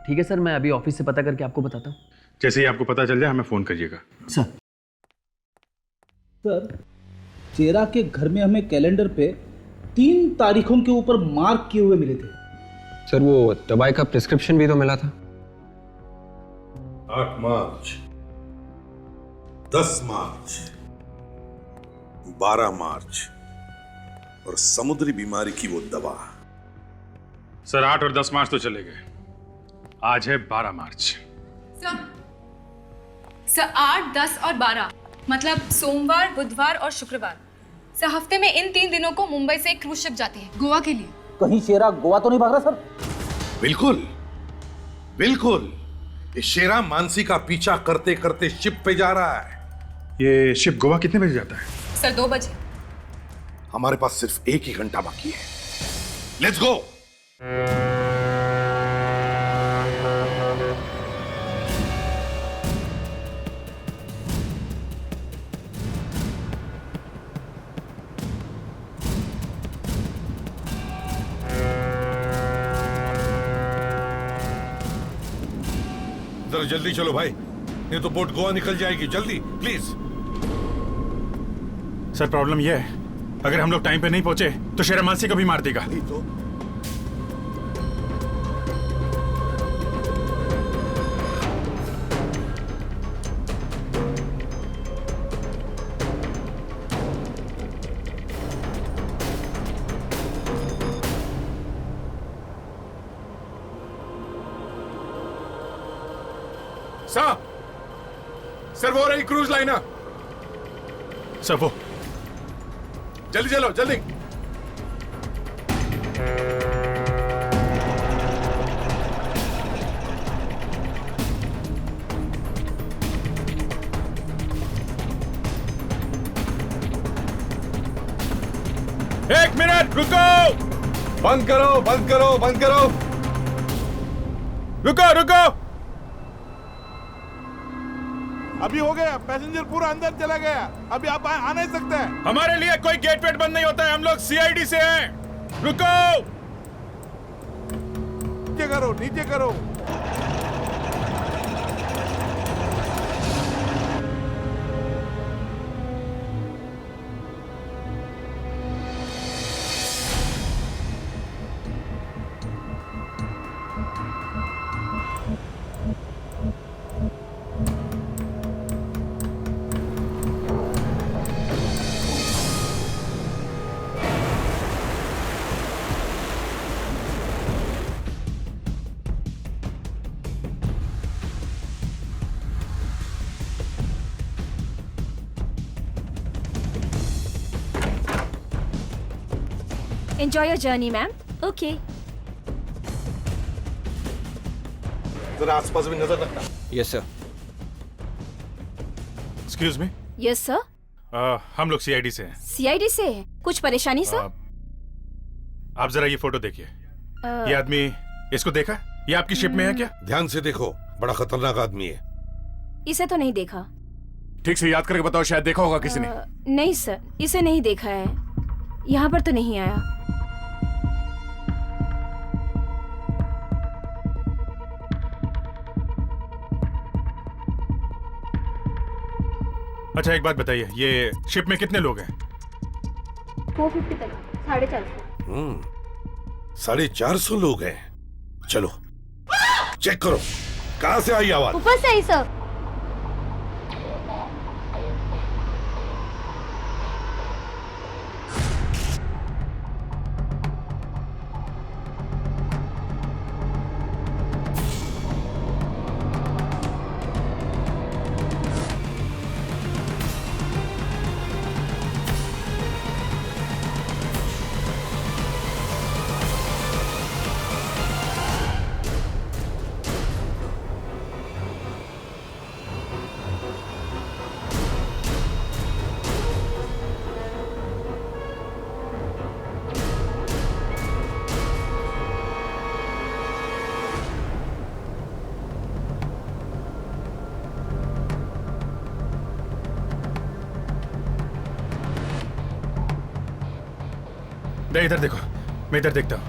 ठीक है सर, मैं अभी ऑफिस से पता करके आपको बताता हूँ। जैसे ही आपको पता चल जाए हमें फोन करिएगा। सर, शेरा के घर में हमें कैलेंडर पे 3 तारीखों के ऊपर मार्क किए हुए मिले थे। सर, वो दवाई का प्रिस्क्रिप्शन भी तो मिला था। 8 मार्च, 10 मार्च, 12 मार्च और समुद्री बीमारी की वो दवा। सर, 8 और 10 मार्च तो चले गए, आज है 12 मार्च। सर 8, 10 और 12 मतलब सोमवार, बुधवार और शुक्रवार। सर हफ्ते में इन 3 दिनों को मुंबई से एक क्रूज शिप जाती है गोवा के लिए। कहीं शेरा गोवा तो नहीं भाग रहा सर? बिल्कुल बिल्कुल, ये शेरा मानसी का पीछा करते करते शिप पे जा रहा है। ये शिप गोवा कितने बजे जाता है? सर 2 बजे। हमारे पास सिर्फ 1 ही घंटा बाकी है, लेट्स गो। जरा जल्दी चलो भाई, नहीं तो बोट गोवा निकल जाएगी। जल्दी प्लीज। सर, प्रॉब्लम यह है, अगर हम लोग टाइम पे नहीं पहुंचे तो शेरा मानसी को भी मार देगा। तो सर वो रही क्रूज लाइनर। सर वो। जल्दी चलो जल्दी। एक मिनट रुको। बंद करो बंद करो बंद करो। रुको रुको। अभी हो गया, पैसेंजर पूरा अंदर चला गया, अभी आप आ नहीं सकते। हमारे लिए कोई गेट वेट बंद नहीं होता है, हम लोग सीआईडी से हैं। रुको, नीचे करो, नीचे करो। Enjoy your journey, ma'am. Okay. जरा आसपास भी नजर रखना। Yes sir. Excuse me. Yes, sir. हम लोग सीआईडी से हैं। CID से है। कुछ परेशानी सर? आप जरा ये फोटो देखिए। ये आदमी, इसको देखा? ये आपकी शिप में है क्या? ध्यान से देखो, बड़ा खतरनाक आदमी है। इसे तो नहीं देखा। ठीक से याद करके बताओ, शायद देखा होगा किसी ने। नहीं सर, इसे नहीं देखा है। यहाँ पर तो नहीं आया। अच्छा एक बात बताइए, ये शिप में कितने लोग हैं? 450 तक, 450। 450 लोग हैं। चलो चेक करो, कहां से आई आवाज? ऊपर से आई सर। इधर देखो, मैं इधर देखता हूं।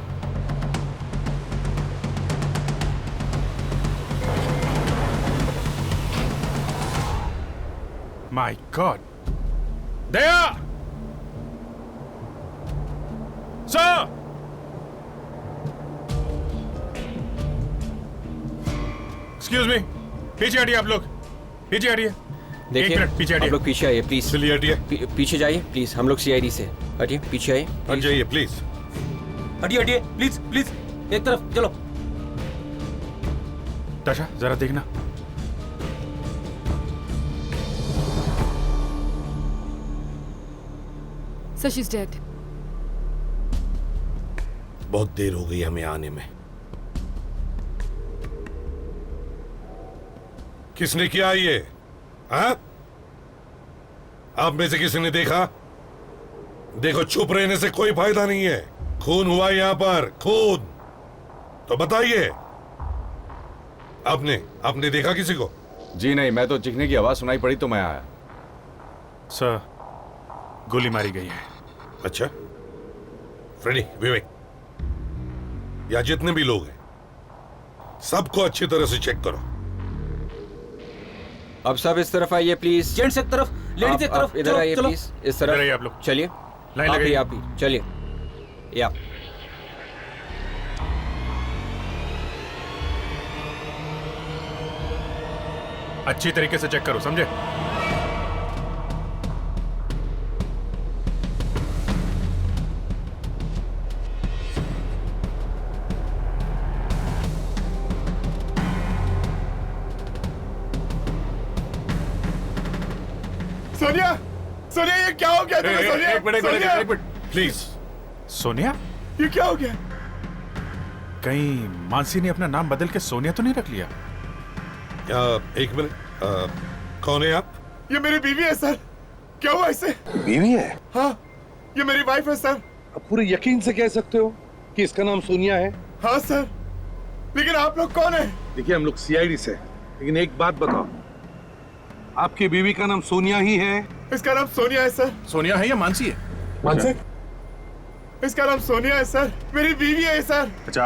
My God, Daya sir, excuse me, पीछे हटिए आप लोग, पीछे हटिए। देखिए, एक मिनट, पीछे हटिए। आप लोग पीछे आइए प्लीज। चलिए हटिए। पीछे जाइए प्लीज, हम लोग सीआईडी से। हटिए, पीछे आइए। हट जाइए प्लीज। हटिए हटिए प्लीज प्लीज, एक तरफ चलो। ताशा जरा देखना। So she's dead. बहुत देर हो गई हमें आने में। किसने किया ये? हाँ? आप में से किसी ने देखा? देखो, चुप रहने से कोई फायदा नहीं है। खून हुआ यहाँ पर, खून। तो बताइए, आपने देखा किसी को? जी नहीं, मैं तो चीखने की आवाज सुनाई पड़ी तो मैं आया। सर, गोली मारी गई है। अच्छा, फ्रेडी, विवेक, या जितने भी लोग हैं, सबको अच्छी तरह से चेक करो। अब सब इस तरफ आइए प्लीज। जेंट्स एक तरफ, लेडीज एक तरफ। इधर आइए प्लीज, इस तरफ। इधर आइए आप लोग। चलिए, लाइन लगाइए। आप भी चलिए। या अच्छी तरीके से चेक करो, समझे? सोनिया, सोनिया, ये क्या हो गया तुम्हें? सोनिया, एक मिनट, प्लीज। सोनिया, ये क्या हो गया? कहीं मानसी ने अपना नाम बदल के सोनिया तो नहीं रख लिया? एक मिनट, कौन है आप? ये मेरी बीवी है सर। क्या हुआ इसे? बीवी है? हाँ, ये मेरी वाइफ है सर। आप पूरे यकीन से कह सकते हो कि इसका नाम सोनिया है? हाँ सर, लेकिन आप लोग कौन है? देखिए, हम लोग सीआईडी से, लेकिन एक बात बताओ, आपकी बीवी का नाम सोनिया ही है? इसका नाम सोनिया है सर। सोनिया है या मानसी है? मानसी? इसका नाम सोनिया है सर, मेरी बीवी है सर। अच्छा,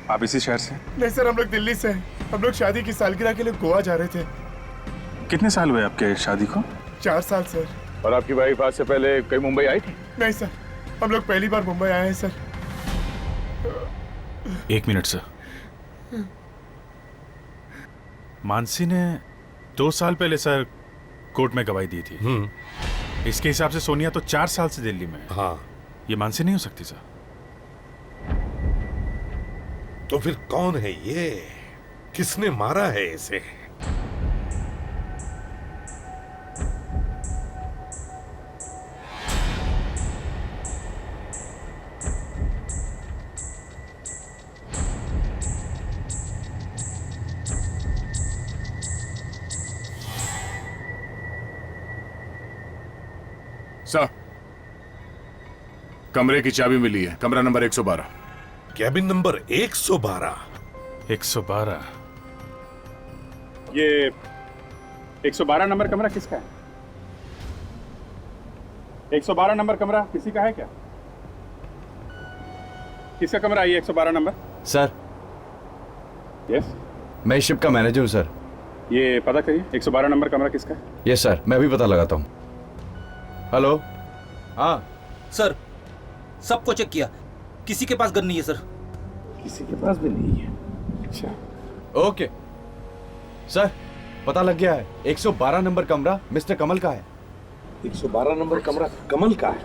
आप इसी शहर से? नहीं सर, हम लोग दिल्ली से हैं। हम लोग शादी की सालगिरह के लिए गोवा जा रहे थे। कितने साल हुए आपके शादी को? 4 साल सर। और आपकी वाइफ आज से पहले कहीं मुंबई आई थी? नहीं सर, हम लोग पहली बार मुंबई आए हैं सर। 1 minute sir. मानसी ने 2 साल पहले सर कोर्ट में गवाही दी थी। इसके हिसाब से सोनिया तो 4 साल से दिल्ली में है। हाँ, ये मानसी नहीं हो सकती सर। तो फिर कौन है ये? किसने मारा है इसे? सर, कमरे की चाबी मिली है, कमरा नंबर 112। Cabin number 112? 112? ये 112 नंबर कमरा किसका है? 112 नंबर कमरा किसी का है क्या? किसका कमरा है ये 112 नंबर? सर, यस, मैं इस शिप का मैनेजर हूँ सर। ये पता करिए 112 नंबर कमरा किसका है? यस सर, मैं भी पता लगाता हूँ। हेलो। हाँ सर, सबको चेक किया, किसी के पास गन नहीं है सर। किसी के पास भी नहीं है? अच्छा, ओके सर, पता लग गया है। 112 नंबर कमरा मिस्टर कमल का है। 112 नंबर कमरा कमल का है?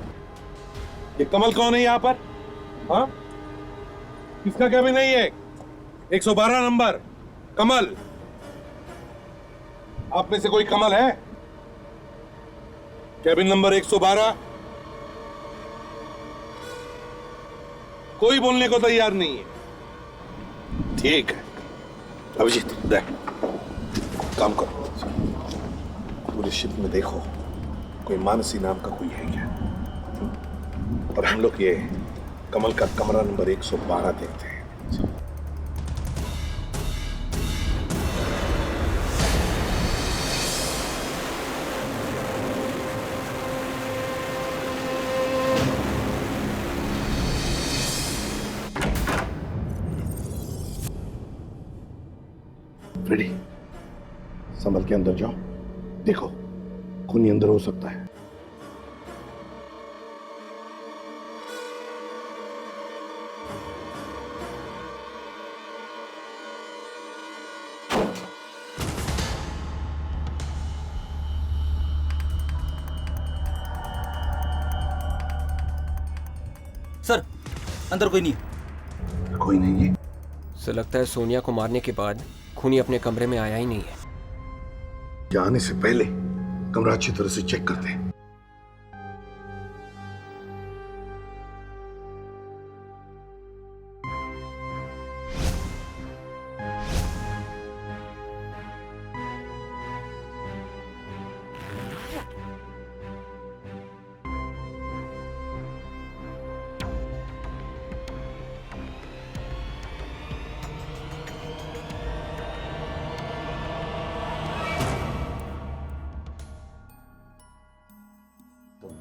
ये कमल कौन है यहाँ पर? हाँ, किसका कैबिन है ये? 112 नंबर कमल। आप में से कोई कमल है? Cabin number 112? कोई बोलने को तैयार नहीं है। ठीक है अभिजीत, देख, काम करो, पूरे शिप में देखो कोई मानसी नाम का कोई है क्या, और हम लोग ये कमल का कमरा नंबर 112 देखते हैं। रेडी, संभल के अंदर जाओ, देखो खूनी अंदर हो सकता है। सर, अंदर कोई नहीं। कोई नहीं है? सर, लगता है सोनिया को मारने के बाद खूनी अपने कमरे में आया ही नहीं है। जाने से पहले कमरा अच्छी तरह से चेक करते हैं।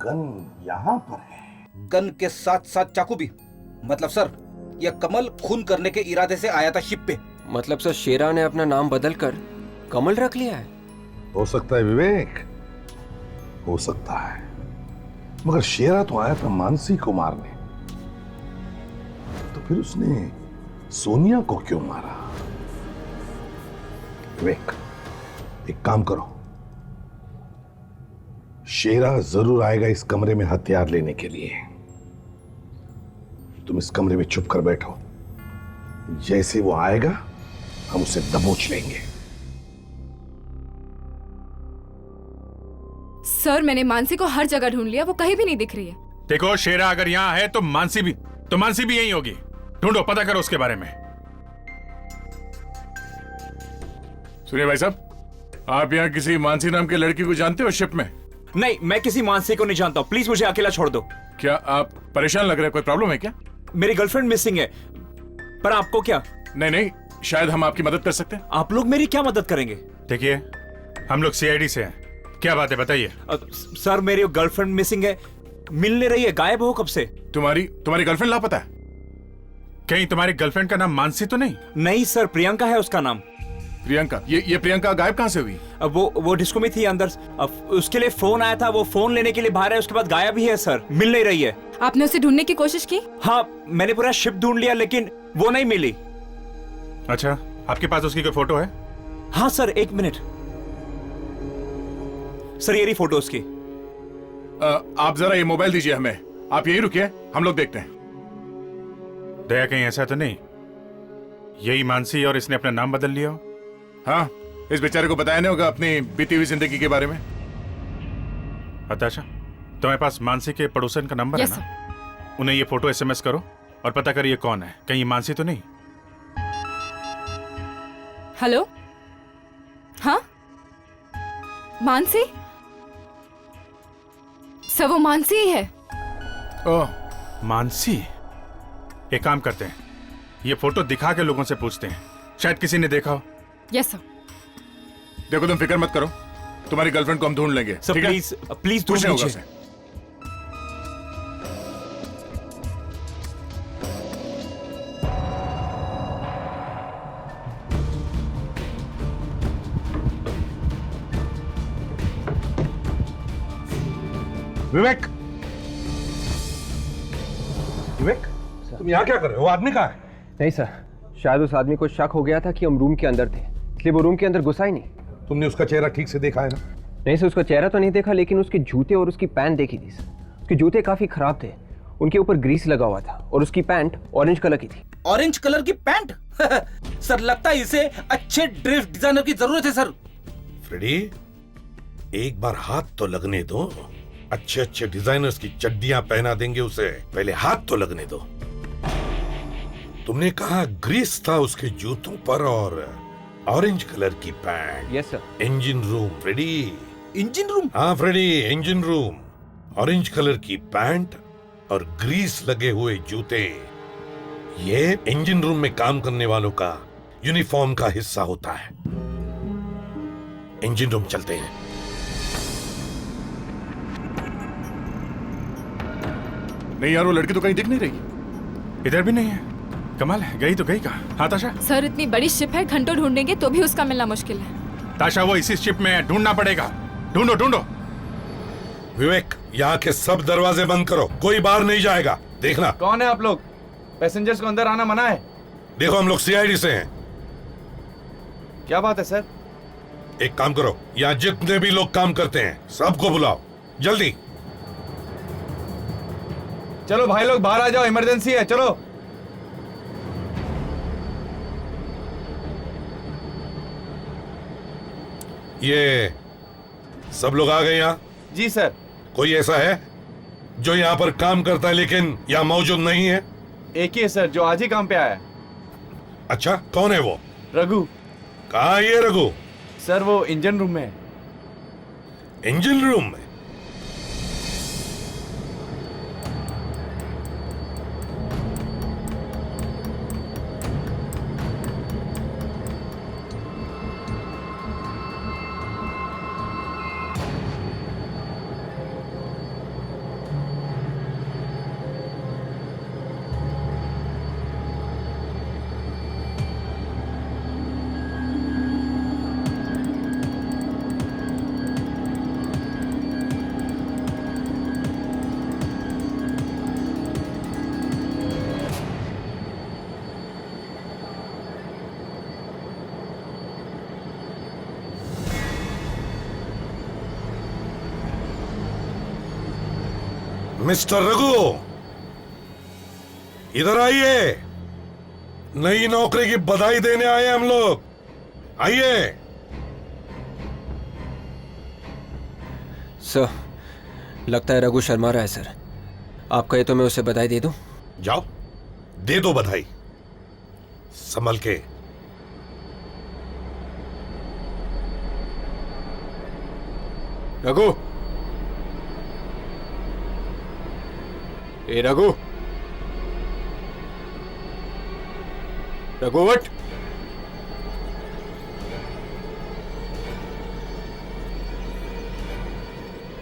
गन यहाँ पर है। गन के साथ साथ चाकू भी। मतलब सर, यह कमल खून करने के इरादे से आया था शिप पे। मतलब सर, शेरा ने अपना नाम बदल कर कमल रख लिया है? हो सकता है विवेक, हो सकता है, मगर शेरा तो आया था मानसी को मारने, तो फिर उसने सोनिया को क्यों मारा? विवेक, एक काम करो, शेरा जरूर आएगा इस कमरे में हथियार लेने के लिए। तुम इस कमरे में चुप कर बैठो, जैसे वो आएगा हम उसे दबोच लेंगे। सर, मैंने मानसी को हर जगह ढूंढ लिया, वो कहीं भी नहीं दिख रही है। देखो, शेरा अगर यहाँ है तो मानसी भी यहीं होगी। ढूंढो, पता करो उसके बारे में। सुनिए भाई साहब, आप यहाँ किसी मानसी नाम के लड़की को जानते हो शिप में? नहीं, मैं किसी मानसी को नहीं जानता हूँ। प्लीज मुझे अकेला छोड़ दो। क्या आप परेशान लग रहे हैं? कोई प्रॉब्लम है क्या? मेरी गर्लफ्रेंड मिसिंग है। पर आपको क्या? नहीं, शायद हम आपकी मदद कर सकते हैं। आप लोग मेरी क्या मदद करेंगे? देखिए, हम लोग सीआईडी से हैं। क्या बात है बताइए। सर मेरी गर्लफ्रेंड मिसिंग है, मिल नहीं रही है, गायब हो कब से। तुम्हारी गर्लफ्रेंड लापता है? कहीं तुम्हारी गर्लफ्रेंड का नाम मानसी तो नहीं? नहीं सर, प्रियंका है उसका नाम। प्रियंका? ये प्रियंका गायब कहाँ से हुई? अब वो डिस्को में थी अंदर, अब उसके लिए फोन आया था, वो फोन लेने के लिए बाहर है, उसके बाद गायब ही है सर, मिल नहीं रही है। आपने उसे ढूंढने की कोशिश की? हाँ मैंने पूरा शिप ढूंढ लिया लेकिन वो नहीं मिली। अच्छा, आपके पास उसकी कोई फोटो है? हाँ सर, एक मिनट सर, ये रही फोटो उसकी। आप जरा ये मोबाइल दीजिए हमें, आप यही रुकिए, हम लोग देखते हैं। दया कहीं ऐसा तो नहीं यही मानसी और इसने अपना नाम बदल लिया हो? हाँ, इस बेचारे को बताया नहीं होगा अपनी बीती हुई जिंदगी के बारे में। हताशा, तुम्हारे पास मानसी के पड़ोसन का नंबर है ना? उन्हें ये फोटो एसएमएस करो और पता करिए कौन है, कहीं ये मानसी तो नहीं। हेलो, हाँ मानसी? सर वो मानसी ही है। ओह मानसी। एक काम करते हैं, ये फोटो दिखा के लोगों से पूछते हैं, शायद किसी ने देखा हो। Yes sir. देखो तुम फिक्र मत करो, तुम्हारी गर्लफ्रेंड को हम ढूंढ लेंगे। सर प्लीज प्लीज ढूंढ लीजिए। विवेक, विवेक तुम यहाँ क्या कर रहे हो? वो आदमी कहाँ है? नहीं सर, शायद उस आदमी को शक हो गया था कि हम रूम के अंदर थे, इसलिए वो रूम के अंदर घुसा ही नहीं। तुमने उसका चेहरा ठीक से देखा है ना? नहीं सर, उसका चेहरा तो नहीं देखा, लेकिन उसके जूते और उसकी पैंट देखी थी सर। उसके जूते काफी खराब थे, उनके ऊपर ग्रीस लगा हुआ था और उसकी पैंट ऑरेंज कलर की थी। ऑरेंज कलर की पैंट? सर लगता है इसे अच्छे ड्रेस डिजाइनर की जरूरत है सर। फ्रेडी, एक बार हाथ तो लगने दो। अच्छे अच्छे डिजाइनर्स की चड्डियां पहना देंगे उसे, पहले हाथ तो लगने दो। तुमने कहा ग्रीस था उसके जूतों पर और ऑरेंज कलर की pant. Yes sir. Engine room Freddy. Engine room? हाँ Freddy, engine room. Orange colour की पैंट और ग्रीस लगे हुए जूते, ये इंजन रूम में काम करने वालों का यूनिफॉर्म का हिस्सा होता है। इंजन रूम चलते हैं। नहीं यार, वो लड़की तो कहीं दिख नहीं रही। इधर भी नहीं है, कमाल है, गई तो गई कहाँ? हाँ ताशा? सर इतनी बड़ी शिप है, घंटों ढूंढेंगे तो भी उसका मिलना मुश्किल है। ताशा वो इसी शिप में है, ढूंढना पड़ेगा। ढूंढो ढूंढो। विवेक, यहाँ के सब दरवाजे बंद करो, कोई बाहर नहीं जाएगा। देखना। कौन है आप लोग? पैसेंजर्स को अंदर आना मना है। देखो हम लोग सीआईडी से हैं। क्या बात है सर? एक काम करो, यहाँ जितने भी लोग काम करते हैं सबको बुलाओ, जल्दी। चलो भाई लोग बाहर आ जाओ, इमरजेंसी है, चलो। ये सब लोग आ गए यहाँ? जी सर। कोई ऐसा है जो यहाँ पर काम करता है लेकिन यहाँ मौजूद नहीं है? एक ही है सर, जो आज ही काम पे आया है। अच्छा, कौन है वो? रघु। कहाँ है ये रघु? सर वो इंजन रूम में है। इंजन रूम में? मिस्टर रघु, इधर आइए। नई नौकरी की बधाई देने आए हम लोग, आइए। सर, लगता है रघु शर्मा रहा है सर। आप कहे तो मैं उसे बधाई दे दूं? जाओ, दे दो बधाई, संभल के। रघु, ए रघु, रघु उठ।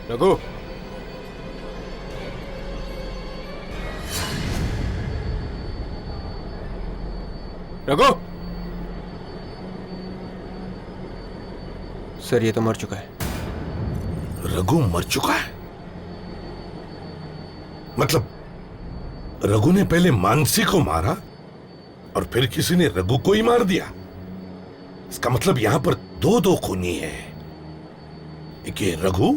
रघु, रघु। सर ये तो मर चुका है। रघु मर चुका है? मतलब रघु ने पहले मानसी को मारा और फिर किसी ने रघु को ही मार दिया। इसका मतलब यहां पर दो खूनी हैं, एक ये रघु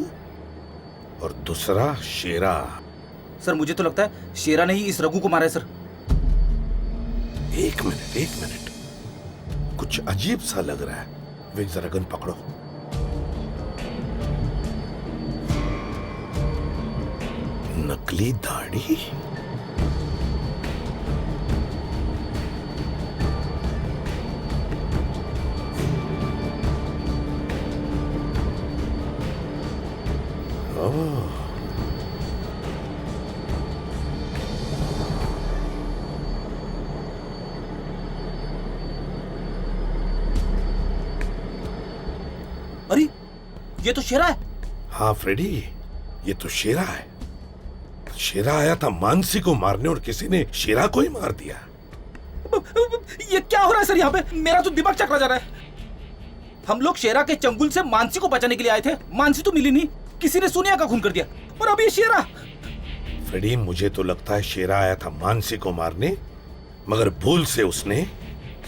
और दूसरा शेरा। सर मुझे तो लगता है शेरा ने ही इस रघु को मारा है सर। एक मिनट, कुछ अजीब सा लग रहा है। वे जरा गन पकड़ो। नकली दाढ़ी? अरे ये तो शेरा है। हाँ फ्रेडी, ये तो शेरा है। शेरा आया था मानसी को मारने और किसी ने शेरा को ही मार दिया। ये क्या हो रहा है सर यहाँ पे? मेरा तो दिमाग चकरा जा रहा है। हम लोग शेरा के चंगुल से मानसी को बचाने के लिए आए थे, मानसी तो मिली नहीं, किसी ने सोनिया का खून कर दिया और अब ये शेरा। फ्रेडी, मुझे तो लगता है शेरा आया था मानसी को मारने, मगर भूल से उसने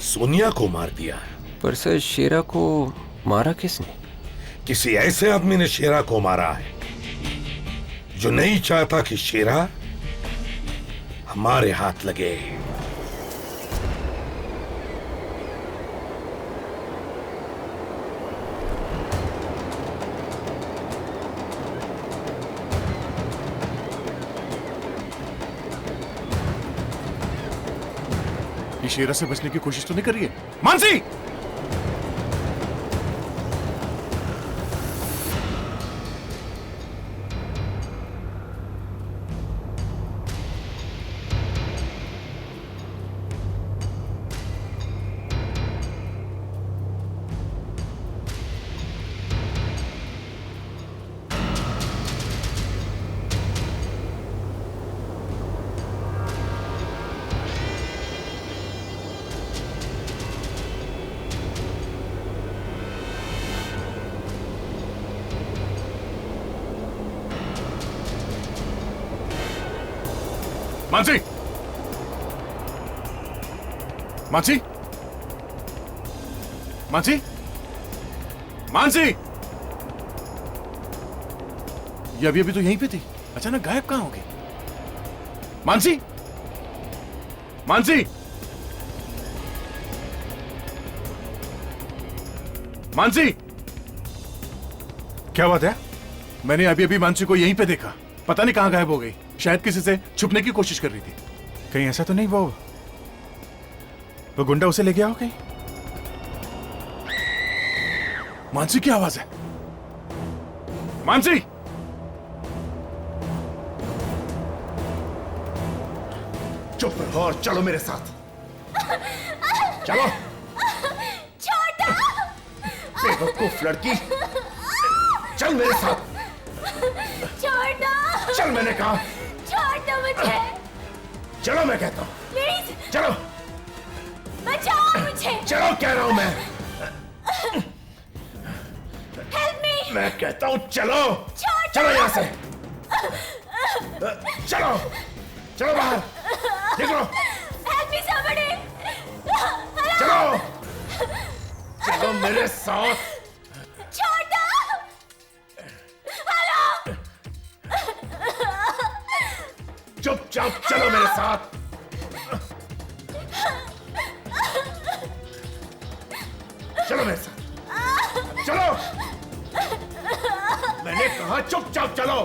सोनिया को मार दिया। पर सर शेरा को मारा किसने? किसी ऐसे आदमी ने शेरा को मारा है जो नहीं चाहता कि शेरा हमारे हाथ लगे। ये शेरा से बचने की कोशिश तो नहीं कर रही है? मानसी! मानसी! मानसी! मानसी! मानसी! ये अभी तो यहीं पे थी, अचानक गायब कहां हो गई? मानसी! मानसी! मानसी! क्या बात है? मैंने अभी मानसी को यहीं पे देखा, पता नहीं कहां गायब हो गई। शायद किसी से छुपने की कोशिश कर रही थी। कहीं ऐसा तो नहीं वो गुंडा उसे ले गया हो कहीं? मानसी की आवाज है। मानसी! चुप रहो और चलो मेरे साथ। चलो। छोटा! बेवकूफ लड़की, चल मेरे साथ। छोटा! चल मैंने कहा। छोड़ मुझे। चलो मैं कहता हूँ। प्लीज। चलो। बचाओ मुझे। चलो कह रहा हूँ मैं। Help me. मैं कहता हूँ चलो। छोड़। चलो यहाँ से। चलो। चलो बाहर। निकलो। Help me somebody. चलो। चलो मेरे साथ। छोटा। हेलो। चुपचाप चलो मेरे साथ। चलो मेरे साथ। चलो। मैंने कहा चुपचाप चलो।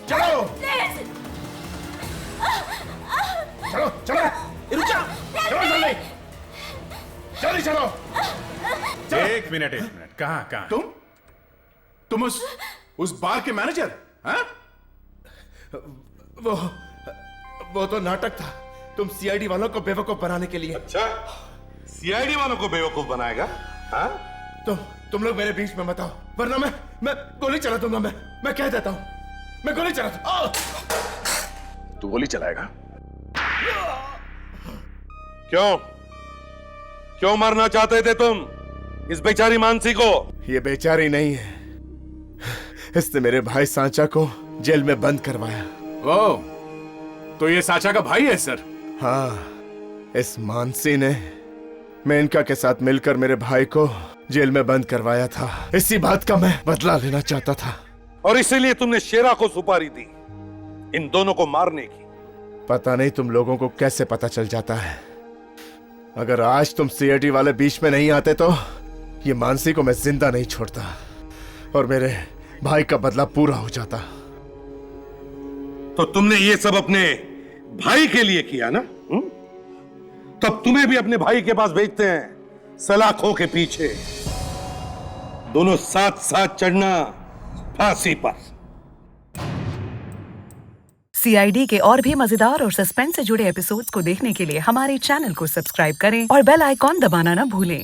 चलो। चलो चलो। रुक जा। चलो जल्दी। जल्दी चलो। एक मिनट कहाँ? तुम उस बार के मैनेजर? हाँ? वो तो नाटक था। तुम सीआईडी वालों को बेवकूफ बनाने के लिए। अच्छा, सीआईडी वालों को बेवकूफ बनाएगा? हाँ? तुम लोग मेरे बीच में मत आओ, वरना मैं गोली चला दूंगा। मैं कह देता हूं, मैं गोली चला दूंगा। तू गोली चलाएगा? क्यों मारना चाहते थे तुम इस बेचारी मानसी को? ये बेचारी नहीं है, इसने मेरे भाई सांचा को जेल में बंद करवाया। ओ, तो ये सांचा का भाई है सर? हाँ, इस मानसी ने मेनका के साथ मिलकर मेरे भाई को जेल में बंद करवाया था। इसी बात का मैं बदला लेना चाहता था। और इसीलिए तुमने शेरा को सुपारी दी इन दोनों को मारने की। पता नहीं तुम लोगों को कैसे पता चल जाता है। अगर आज तुम सीआईडी वाले बीच में नहीं आते तो ये मानसी को मैं जिंदा नहीं छोड़ता और मेरे भाई का बदला पूरा हो जाता। तो तुमने ये सब अपने भाई के लिए किया ना? तब तुम्हें भी अपने भाई के पास भेजते हैं सलाखों के पीछे। दोनों साथ साथ चढ़ना फांसी पर। सीआईडी के और भी मजेदार और सस्पेंस से जुड़े एपिसोड्स को देखने के लिए हमारे चैनल को सब्सक्राइब करें और बेल आइकॉन दबाना ना भूलें।